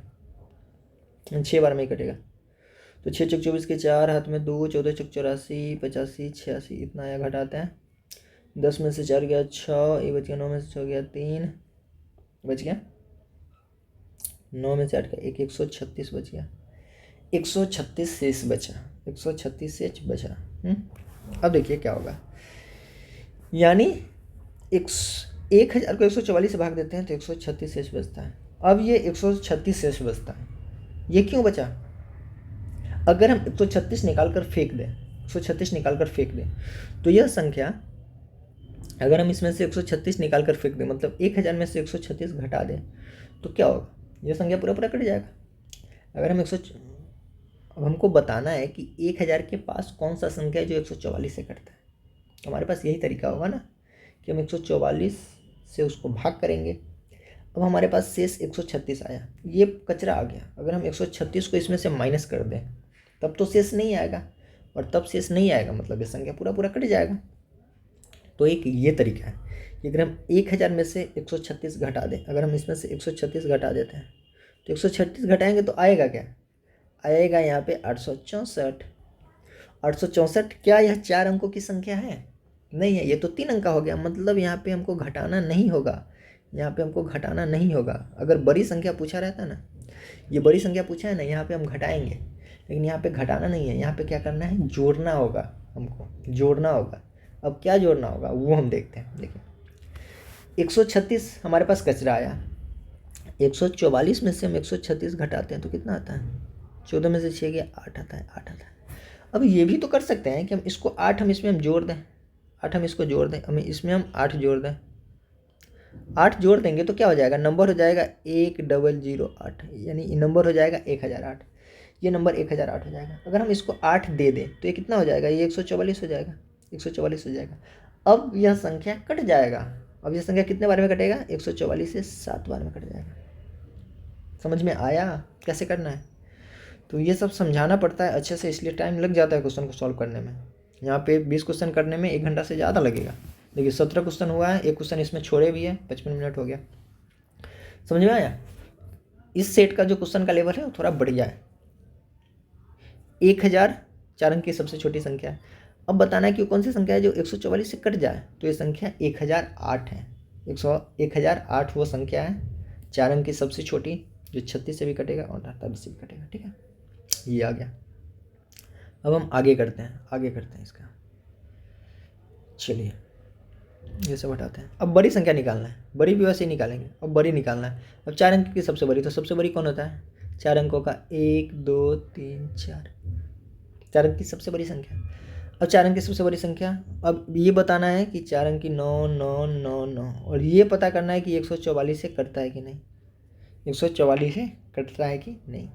6 बार में ही कटेगा। तो 6 चौक 24 के 4, हाथ में 2, 14 चौक 84, 85 86, इतना आया, घटाते हैं। 10 में से 4 गया 6, ये बच गया, 9 में से 6 गया 3, बच गया 9 में से 8 का 1, 136 बच गया, 136 शेष बचा, 136 शेष बचा। अब देखिए क्या होगा, यानी 1000 को 144 से भाग देते हैं तो 136 शेष बचता है। अब ये 136 शेष बचता है, ये क्यों बचा, अगर हम 136 निकाल कर फेंक दें, 136 निकाल कर फेंक दें तो यह संख्या, अगर हम इसमें से 136 निकाल कर फेंक दें, मतलब 1000 में से 136 घटा दें तो क्या होगा, यह संख्या पूरा पूरा कट जाएगा। अगर हम अब हमको बताना है कि 1000 के पास कौन सा संख्या है जो 144 से कटता है, तो हमारे पास यही तरीका होगा ना कि हम 144 से उसको भाग करेंगे। अब हमारे पास शेष 136 आया, ये कचरा आ गया, अगर हम 136 को इसमें से माइनस कर दें तब तो शेष नहीं आएगा, और तब शेष नहीं आएगा मतलब ये संख्या पूरा पूरा कट जाएगा। तो एक ये तरीका है कि अगर हम 1000 में से 136 घटा दें, अगर हम इसमें से 136 घटा देते हैं तो 136 घटाएंगे तो आएगा क्या, आएगा यहाँ पे 864। 864 क्या यह 4 अंकों की संख्या है, नहीं है, ये तो 3 अंक का हो गया, मतलब यहाँ पे हमको घटाना नहीं होगा, यहाँ पे हमको घटाना नहीं होगा। अगर बड़ी संख्या पूछा रहता ना, ये बड़ी संख्या पूछा है ना, यहाँ पे हम घटाएंगे, लेकिन यहाँ पे घटाना नहीं है, यहाँ पे क्या करना है, जोड़ना होगा, हमको जोड़ना होगा। अब क्या जोड़ना होगा वो हम देखते हैं। देखिए 136 हमारे पास कचरा आया, 144 में से हम 136 घटाते हैं तो कितना आता है, 14 में से 6 गया 8 आता है, 8 आता है। अब ये भी तो कर सकते हैं कि हम इसको 8 हम इसमें हम जोड़ दें, 8 हम इसको जोड़ दें, हमें इसमें हम 8 जोड़ दें, 8 जोड़ देंगे तो क्या हो जाएगा, नंबर हो जाएगा 1008, यानी नंबर हो जाएगा 1008। ये नंबर 1008 हो जाएगा। अगर हम इसको 8 दे दें तो ये कितना हो जाएगा, ये 144 हो जाएगा, 144 हो जाएगा। अब यह संख्या कट जाएगा। अब यह संख्या कितने बार में कटेगा, 144 से 7 बार में कट जाएगा। समझ में आया कैसे करना है? तो ये सब समझाना पड़ता है अच्छे से, इसलिए टाइम लग जाता है क्वेश्चन को सॉल्व करने में। यहाँ पे 20 क्वेश्चन करने में 1 घंटा से ज़्यादा लगेगा। देखिए 17 क्वेश्चन हुआ है, एक क्वेश्चन इसमें छोड़े भी है, 55 मिनट हो गया। समझ में आया? इस सेट का जो क्वेश्चन का लेवल है वो थोड़ा बढ़िया है। 1000 4 अंक की सबसे छोटी संख्या है। अब बताना है कि कौन सी संख्या है जो 144 से कट जाए, तो ये संख्या 1008 है। 1008 वो संख्या है 4 अंक की सबसे छोटी, जो 36 से भी कटेगा और 48 से भी कटेगा। ठीक है, ये आ गया। अब हम आगे करते हैं इसका। चलिए ये सब हटाते हैं। अब बड़ी संख्या निकालना है, बड़ी भी वैसे ही निकालेंगे। अब बड़ी निकालना है। अब 4 अंक की सबसे बड़ी, तो सबसे बड़ी कौन होता है, 4 अंकों का 1 2 3 4, 4 अंक की सबसे बड़ी संख्या। अब 4 अंक की सबसे बड़ी संख्या, अब ये बताना है कि 4 अंक की 9 9 9 9, और ये पता करना है कि 144 से कटता है कि नहीं, 144 से कटता है कि नहीं।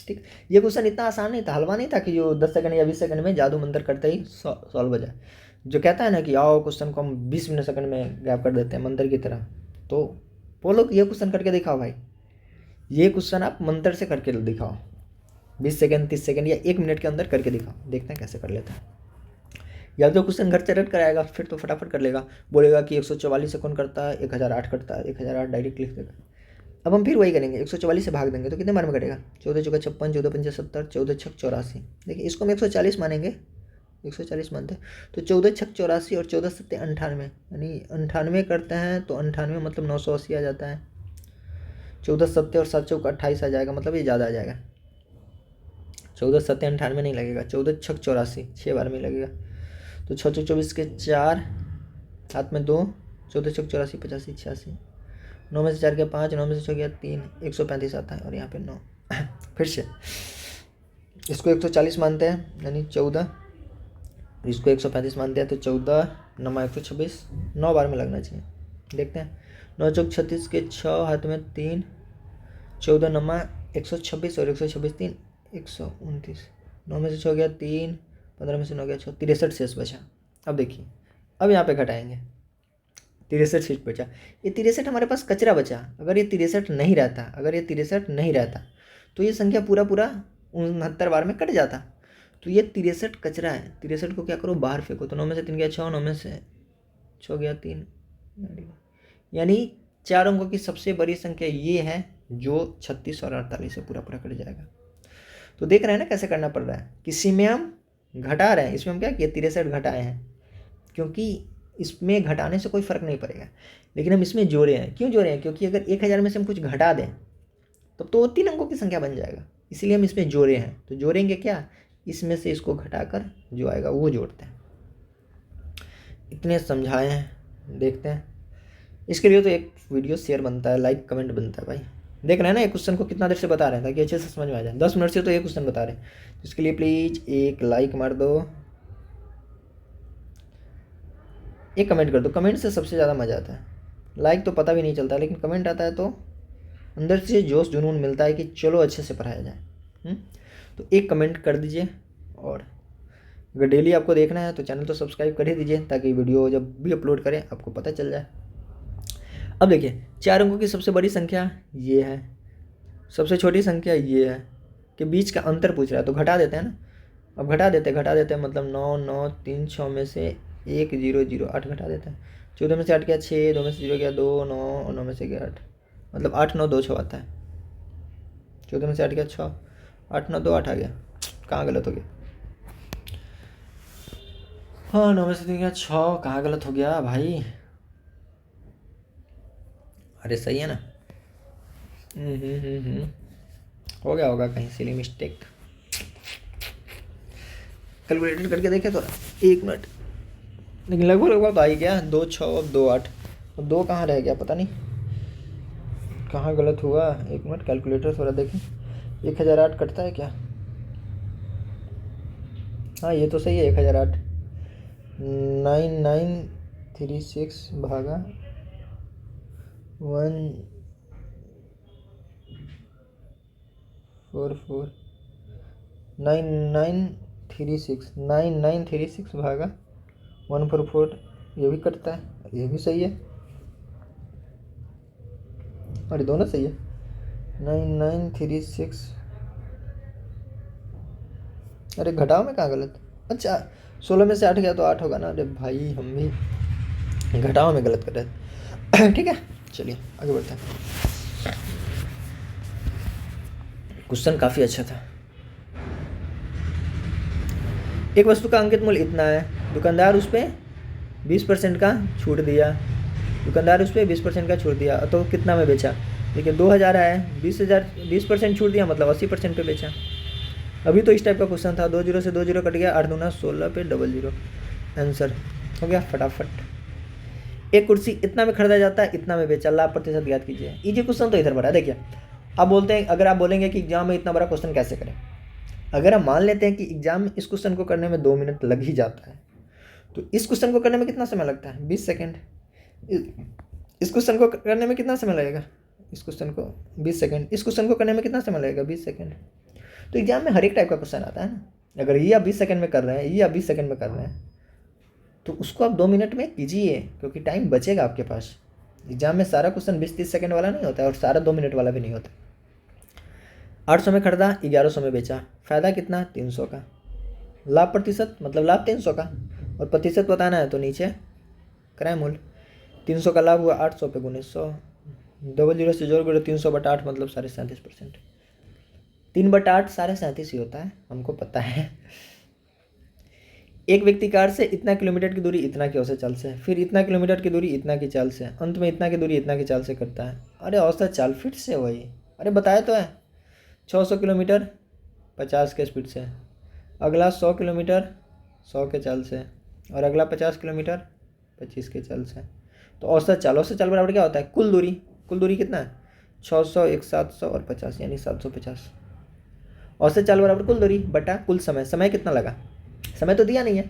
ठीक, ये क्वेश्चन इतना आसान नहीं था, हलवा नहीं था कि जो 10 सेकंड या 20 सेकंड में जादू मंत्र करते ही सॉल्व हो जाए। जो कहता है ना कि आओ क्वेश्चन को हम 20 मिनट सेकंड में गैप कर देते हैं मंत्र की तरह, तो बोलो ये क्वेश्चन करके दिखाओ भाई। ये क्वेश्चन आप मंत्र से करके दिखाओ, 20 सेकंड 30 सेकंड या 1 मिनट के अंदर करके दिखाओ, देखते हैं कैसे कर लेते हैं। या तो क्वेश्चन घर से रट कराएगा, फिर तो फटाफट कर लेगा, बोलेगा कि 144 से कौन करता है, 1008 करता है, 1008 डायरेक्ट लिख देगा। अब हम फिर वही करेंगे, 144 से भाग देंगे तो कितने बार में कटेगा, 14 चौका 56, 14 पंचे 70, 14 छक 84। देखिए इसको हम 140 मानेंगे, 140 मानते हैं, तो 14 छक 84 और 14 सत्ते 98, यानी 98 करते हैं तो 98 मतलब 980 आ जाता है। 14 सत्ते और 7 चौका 28 आ जाएगा, मतलब ये ज़्यादा आ जाएगा। 14 सत्ते 98 नहीं लगेगा, 14 छक 84 6 बार में लगेगा। तो 6 चौक 24 के 4, हाथ में 2, 14 छक 84 85 86, 9 में से 4 गया 5, 9 में से 6 गया 3, 135 आता है, और यहाँ पे 9। फिर से इसको 140 मानते हैं, यानी 14, इसको 135 मानते हैं, तो 14 9 126, 9 बार में लगना चाहिए। देखते हैं, 9 चौक 36 के 6, हाथ में 3, 14 9 126 और 126 3 129, 9 में से 6 गया 3, 15 में से 9 गया 6, 63 शेष बचा। अब देखिए, अब यहाँ पे घटाएंगे, 63 शेष बचा। ये 63 हमारे पास कचरा बचा। अगर ये 63 नहीं रहता, तो ये संख्या पूरा 69 बार में कट जाता। तो ये 63 कचरा है, 63 को क्या करो, बाहर फेंको। तो 9 में से 3 गया 6, 9 में से 6 गया 3, यानी 4 अंकों की सबसे बड़ी संख्या ये है जो 36 और 48 से पूरा कट जाएगा। तो देख रहे हैं ना कैसे करना पड़ रहा है। किसी में हम घटा रहे हैं, इसमें हम क्या किए, 63 घटाए हैं, क्योंकि इसमें घटाने से कोई फ़र्क नहीं पड़ेगा। लेकिन हम इसमें जोड़े हैं, क्यों जोड़े हैं, क्योंकि अगर 1000 में से हम कुछ घटा दें तब तो 3 अंकों की संख्या बन जाएगा, इसलिए हम इसमें जोड़े हैं। तो जोड़ेंगे क्या, इसमें से इसको घटाकर जो आएगा वो जोड़ते हैं। इतने समझाए हैं, देखते हैं। इसके लिए तो एक वीडियो शेयर बनता है, लाइक कमेंट बनता है भाई। देख रहे हैं ना, एक क्वेश्चन को कितना देर से बता रहे हैं ताकि अच्छे से समझ में आ जाए। 10 मिनट से तो एक क्वेश्चन बता रहे हैं, तो इसके लिए प्लीज़ एक लाइक मार दो, एक कमेंट कर दो। कमेंट से सबसे ज़्यादा मज़ा आता है, लाइक तो पता भी नहीं चलता, लेकिन कमेंट आता है तो अंदर से जोश जुनून मिलता है कि चलो अच्छे से पढ़ाया जाए। तो एक कमेंट कर दीजिए, और अगर डेली आपको देखना है तो चैनल तो सब्सक्राइब कर ही दीजिए, ताकि वीडियो जब भी अपलोड करें आपको पता चल जाए। अब देखिए, 4 अंकों की सबसे बड़ी संख्या ये है, सबसे छोटी संख्या ये है, कि बीच का अंतर पूछ रहा है, तो घटा देते हैं ना। अब घटा देते हैं, मतलब 9 9 3 6 में से 1 0 0 8 घटा देते हैं। 14 में से 8 गया 6, 2 में से 0 गया 2, 9 और 9 में से गया 8, मतलब 8 9 2 6 आता है। 14 में से 8 गया 6, 8 9 2 8 आ गया, कहाँ गलत हो गया, हाँ 9 में से 3 गया 6, कहाँ गलत हो गया भाई, अरे सही है ना। हो गया होगा कहीं सिली मिस्टेक। कैलकुलेटर करके देखे तो 1 मिनट, लेकिन लगभग तो आ ही गया। 2 6 अब 2 8, अब 2 कहाँ रह गया पता नहीं, कहाँ गलत हुआ। 1 मिनट कैलकुलेटर थोड़ा देखें, 1008 कटता है क्या, हाँ ये तो सही है 1008, 9936 भागा $144,9936 भागा 144, ये भी कटता है, ये भी सही है, और दोनों सही है। 9936, अरे घटाओ में कहाँ गलत, अच्छा 16 में से 8 गया तो 8 होगा ना। अरे भाई हम भी घटाओ में गलत कर रहे थे। ठीक है, चलिए आगे बढ़ते हैं। क्वेश्चन काफ़ी अच्छा था। एक वस्तु का अंकित मूल्य इतना है, दुकानदार उस पर 20% का छूट दिया, दुकानदार उस पर 20% का छूट दिया, तो कितना में बेचा? देखिए 2000 है, 20% छूट दिया मतलब 80% पे बेचा। अभी तो इस टाइप का क्वेश्चन था, 2 जीरो से 2 जीरो कट गया, 8 दूना 16 पे डबल जीरो, आंसर हो गया फटाफट। एक कुर्सी इतना में खरीदा जाता है, इतना में बेचा, लाभ प्रतिशत ज्ञात कीजिए। इजी क्वेश्चन तो इधर बड़ा, देखिए अब बोलते हैं, अगर आप बोलेंगे कि एग्जाम में इतना बड़ा क्वेश्चन कैसे करें, अगर हम मान लेते हैं कि एग्जाम में इस क्वेश्चन को करने में 2 मिनट लग ही जाता है, तो इस क्वेश्चन को करने में कितना समय लगता है? 20 सेकेंड। इस क्वेश्चन को करने में कितना समय लगेगा? इस क्वेश्चन को 20 सेकेंड। इस क्वेश्चन को करने में कितना समय लगेगा? 20 सेकेंड। तो एग्जाम में हर एक टाइप का क्वेश्चन आता है ना, अगर ये आप 20 सेकेंड में कर रहे हैं, ये आप 20 सेकेंड में कर रहे हैं, तो उसको आप 2 मिनट में कीजिए, क्योंकि टाइम बचेगा आपके पास। एग्जाम में सारा क्वेश्चन 20-30 सेकेंड वाला नहीं होता है, और सारा 2 मिनट वाला भी नहीं होता। 800 में खरीदा, 1100 में बेचा, फायदा कितना? 300 का। लाभ प्रतिशत मतलब लाभ 300 का, और प्रतिशत बताना है तो नीचे क्रय मूल्य। 300 का लाभ हुआ 800 पे गुने 100, डबल जीरो से जोड़ गुड़े 300/8 मतलब 37.5%। 3/8 37.5 ही होता है, हमको पता है। एक व्यक्ति कार से इतना किलोमीटर की दूरी इतना की औसत चाल से, फिर इतना किलोमीटर की दूरी इतना की चाल से, अंत में इतना की दूरी इतना की चाल से करता है। अरे औसत चाल फिर से वही, अरे बताया तो है, 600 किलोमीटर 50 के स्पीड से, अगला 100 किलोमीटर 100 के चाल से, और अगला 50 किलोमीटर 25 के चाल से। तो औसत चाल बराबर क्या होता है? कुल दूरी कितना है? 600, 1 700 और 50 यानी 750। औसत चाल बराबर कुल दूरी बटा कुल समय। समय कितना लगा? समय तो दिया नहीं है,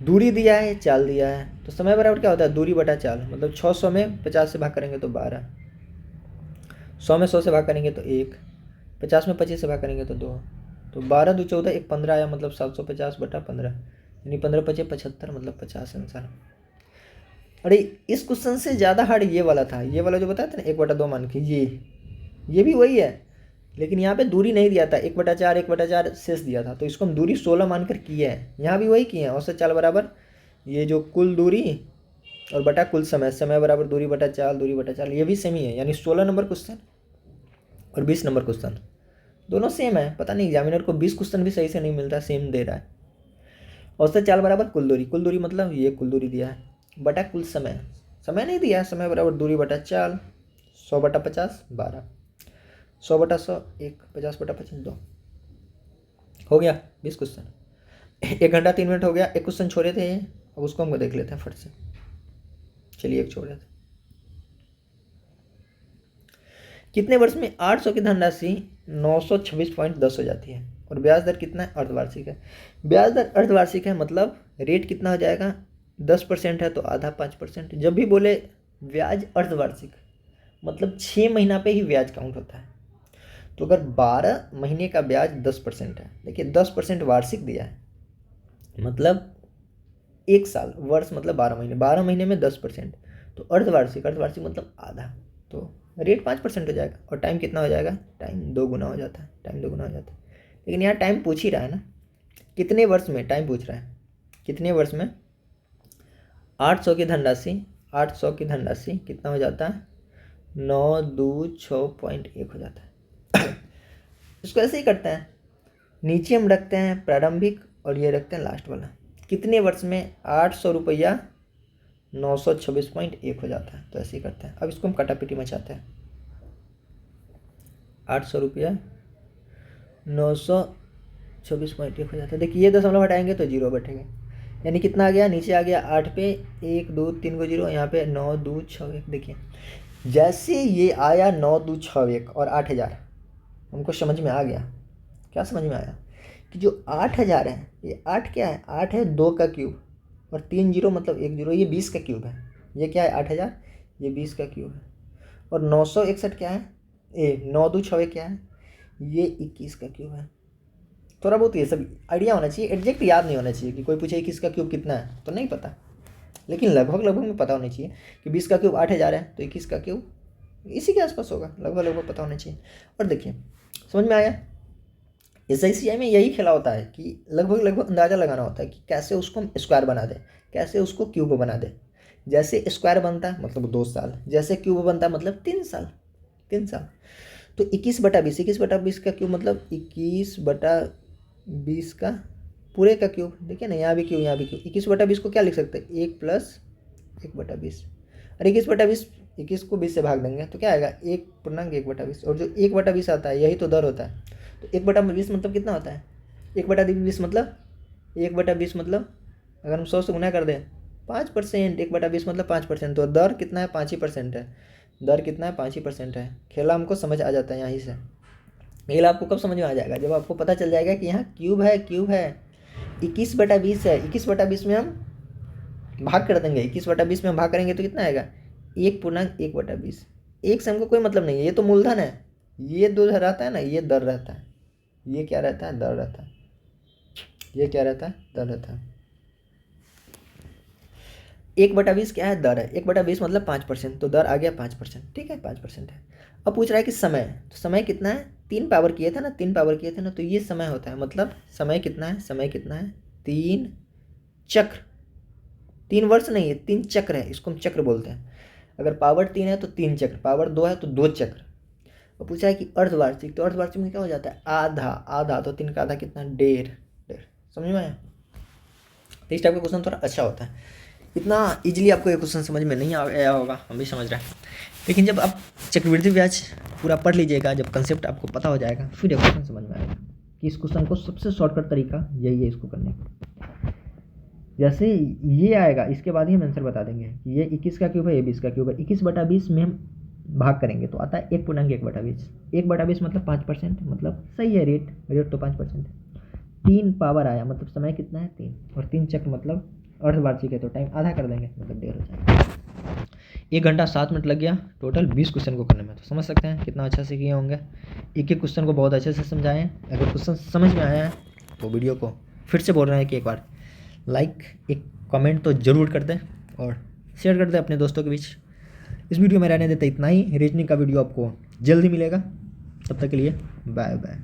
दूरी दिया है, चाल दिया है, तो समय बराबर क्या होता है? दूरी बटा चाल। मतलब 600 में 50 से भाग करेंगे तो 12, 100 में 100 से भाग करेंगे तो 1, 50 में 25 से भाग करेंगे तो 2, तो 12 2 14 1 15 आया, मतलब 750/15, यानी 15 5 75 मतलब 50 आंसर। अरे इस क्वेश्चन से ज़्यादा हार्ड ये वाला था, ये वाला जो बताया था ना 1/2 मान के, ये भी वही है, लेकिन यहाँ पे दूरी नहीं दिया था, 1/4 शेष दिया था, तो इसको हम दूरी 16 मानकर किए हैं। यहाँ भी वही किए हैं, औसत चाल बराबर ये जो कुल दूरी और बटा कुल समय, समय बराबर दूरी बटा चाल, ये भी सेम ही है, यानी 16 नंबर क्वेश्चन और 20 नंबर क्वेश्चन दोनों सेम है। पता नहीं एग्जामिनर को 20 क्वेश्चन भी सही से नहीं मिलता, सेम दे रहा है। औसत चाल बराबर कुल दूरी मतलब ये कुल दूरी दिया है, बटा कुल समय, समय नहीं दिया, समय बराबर दूरी बटा चाल, 100/50 12, 100/100 1, 50/25 2, हो गया 20 क्वेश्चन। 1 घंटा 3 मिनट हो गया। एक क्वेश्चन छोड़े थे, अब उसको हम देख लेते हैं फट से। चलिए एक छोड़े थे। कितने वर्ष में 800 की धनराशि 926.10 हो जाती है, और ब्याज दर कितना है? अर्धवार्षिक है। ब्याज दर अर्धवार्षिक है मतलब रेट कितना हो जाएगा? 10% है तो आधा 5%। जब भी बोले ब्याज अर्धवार्षिक मतलब 6 महीना पे ही ब्याज काउंट होता है। तो अगर 12 महीने का ब्याज 10% है, देखिए 10% वार्षिक दिया है, मतलब 1 साल, वर्ष मतलब 12 महीने में 10%, तो अर्धवार्षिक मतलब आधा, तो रेट 5% हो जाएगा। और टाइम कितना हो जाएगा? टाइम 2 गुना हो जाता है, लेकिन यहाँ टाइम पूछ ही रहा है ना, कितने वर्ष में टाइम पूछ रहा है, कितने वर्ष में 800 की धनराशि कितना हो जाता है? 9 2 6.1 हो जाता है। इसको ऐसे ही करते हैं, नीचे हम रखते हैं प्रारंभिक और ये रखते हैं लास्ट वाला। कितने वर्ष में 800 रुपया 926.1 हो जाता है, तो ऐसे ही करते हैं। अब इसको हम कटापिटी मचाते हैं। 800 रुपया 926.1 हो जाता है। देखिए ये दशमलव हटाएंगे तो 0 बैठेंगे, यानी कितना आ गया? नीचे आ गया 8 पे 1 2 3 को 0, यहाँ पे 9 2 6 1। देखिए जैसे ये आया 9 2 6 1 और 8000, हमको समझ में आ गया। क्या समझ में आया? कि जो 8000 है, ये 8 क्या है? 8 है 2 का क्यूब, और 3 0 मतलब 1 0, ये 20 का क्यूब है। ये क्या है? 8000, ये 20 का क्यूब है। और 961 क्या है, 9×2 क्या है, ये 21 का क्यूब है। थोड़ा बहुत ये सब आइडिया होना चाहिए, एग्जैक्ट याद नहीं होना चाहिए कि कोई पूछे 21 का क्यूब कितना है तो नहीं पता, लेकिन लगभग लगभग में पता होना चाहिए कि 20 का क्यूब 8000 है तो 21 का क्यूब इसी के आसपास होगा, लगभग लगभग पता होना चाहिए। और देखिए समझ में आया, SICI में यही खेला होता है कि लगभग लगभग अंदाज़ा लगाना होता है कि कैसे उसको हम स्क्वायर बना दें, कैसे उसको क्यूब बना दें। जैसे स्क्वायर बनता है मतलब 2 साल, जैसे क्यूब बनता है मतलब 3 साल, 3 साल। तो 21/20, 21/20 का क्यूब मतलब 21/20 का पूरे का क्यूब। देखिए ना, यहाँ भी क्यूब यहाँ भी क्यूब। 21/20 को क्या लिख सकते हैं, 1 + 1/20। और 21/20, 21 को 20 से भाग देंगे तो क्या आएगा, 1/1/20। और जो 1/20 आता है यही तो दर होता है। तो 1/20 मतलब कितना होता है, 1/20 मतलब 1/20 मतलब अगर हम 100 से गुना कर दें 5%, 1/20 मतलब 5%। तो दर कितना है, 5% है। दर कितना है, 5% है। खेला हमको समझ आ जाता है यहीं से। खेला आपको कब समझ में आ जाएगा, जब आपको पता चल जाएगा कि यहाँ क्यूब है, क्यूब है। 21/20 है, 21/20 में हम भाग कर देंगे। 21/20 में हम भाग करेंगे तो कितना आएगा, 1/1/20। एक से हमको कोई मतलब नहीं है, ये तो मूलधन है। ये दो रहता है ना, ये दर रहता है। ये क्या रहता है, दर रहता है। ये क्या रहता है, दर रहता है। 1/20 क्या है, दर है। 1/20 मतलब 5%, तो दर आ गया 5%। ठीक है, 5% है। अब पूछ रहा है कि समय, तो समय कितना है, 3 पावर किए थे ना, 3 पावर किए थे ना, तो ये समय होता है। मतलब समय कितना है, समय कितना है, 3 चक्र। 3 वर्ष नहीं है, 3 चक्र है, इसको हम चक्र बोलते हैं। अगर पावर 3 है तो 3 चक्र, पावर 2 है तो 2 चक्र। और पूछा है कि अर्धवार्षिक, तो अर्धवार्षिक में क्या हो जाता है, आधा। आधा तो 3 का आधा कितना, 1.5। समझ में आया। तो इस टाइप का क्वेश्चन थोड़ा अच्छा होता है। इतना इजीली आपको ये क्वेश्चन समझ में नहीं आया होगा, हम भी समझ रहे हैं। लेकिन जब आप चक्रवृद्धि ब्याज पूरा पढ़ लीजिएगा, जब कंसेप्ट आपको पता हो जाएगा, फिर ये क्वेश्चन समझ में आएगा कि इस क्वेश्चन को सबसे शॉर्टकट तरीका यही है इसको करने का। जैसे ये आएगा इसके बाद ही हम आंसर बता देंगे कि ये 21 का क्यूब है, ये 20 का क्यूब है। 21/20 में हम भाग करेंगे तो आता है 1/1/20। 1/20 मतलब 5%, मतलब सही है, रेट तो 5% है। 3 पावर आया मतलब समय कितना है, 3। और 3 चक्र मतलब अर्धवार्षिक है तो टाइम आधा कर देंगे मतलब 1.5 हो जाएगा। 1 घंटा 7 मिनट लग गया टोटल 20 क्वेश्चन को करने में। तो समझ सकते हैं कितना अच्छा से किए होंगे। एक एक क्वेश्चन को बहुत अच्छे से समझाएं। अगर क्वेश्चन समझ में आया है तो वीडियो को फिर से बोल रहे हैं कि एक बार लाइक, एक कमेंट तो ज़रूर कर दें और शेयर कर दें अपने दोस्तों के बीच। इस वीडियो में रहने देते इतना ही। रीजनिंग का वीडियो आपको जल्दी मिलेगा, तब तक के लिए बाय बाय।